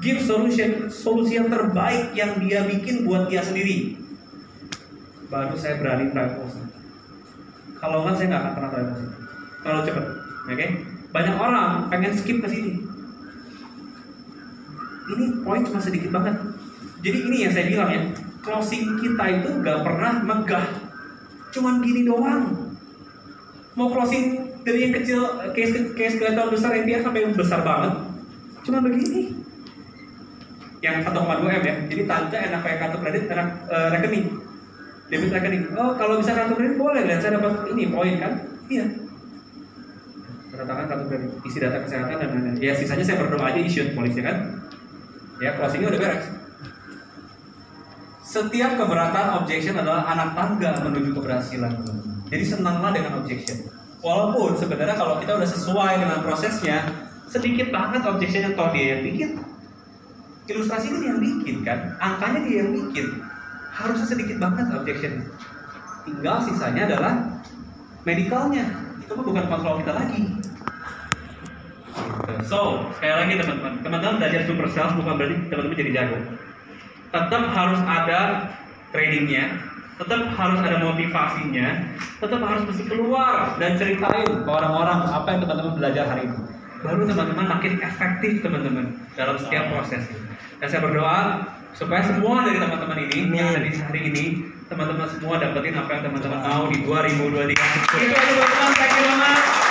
A: Give solusi yang terbaik yang dia bikin buat dia sendiri. Baru saya berani try emosi. Kalau nggak saya nggak akan pernah try emosi. Terlalu cepat, oke? Banyak orang pengen skip ke sini. Ini poin cuma sedikit banget. Jadi ini yang saya bilang ya, closing kita itu nggak pernah megah. Cuman gini doang. Mau closing dari yang kecil, case kelihatan besar, NPR sampai yang besar banget. Cuma begini. Yang 1,2M ya. Jadi tante enak kayak kartu kredit, enak rekening. Debit rekening. Oh, kalau bisa kartu kredit boleh, lihat saya dapat ini poin kan? Iya. Tanda tangan kartu kredit, isi data kesehatan dan lain-lain. Ya sisanya saya berdoa aja issued polisi kan. Ya closingnya udah beres. Setiap keberatan objection adalah anak tangga menuju keberhasilan. Jadi senanglah dengan objection. Walaupun sebenarnya kalau kita udah sesuai dengan prosesnya, sedikit banget objection yang toh dia yang bikin. Ilustrasi ini dia yang bikin kan, angkanya dia yang bikin. Harusnya sedikit banget objection. Tinggal sisanya adalah medicalnya. Itu bukan kontrol kita lagi. So, sekali lagi teman-teman belajar super sales bukan berarti teman-teman jadi jago. Tetap harus ada trainingnya, tetap harus ada motivasinya, tetap harus mesti keluar dan ceritain ke orang-orang apa yang teman-teman belajar hari ini. Baru teman-teman makin efektif teman-teman dalam setiap proses. Dan saya berdoa supaya semua dari teman-teman ini yang ada di hari ini, teman-teman semua dapetin apa yang teman-teman mau di 2023. Itu aja teman-teman, thank you banget.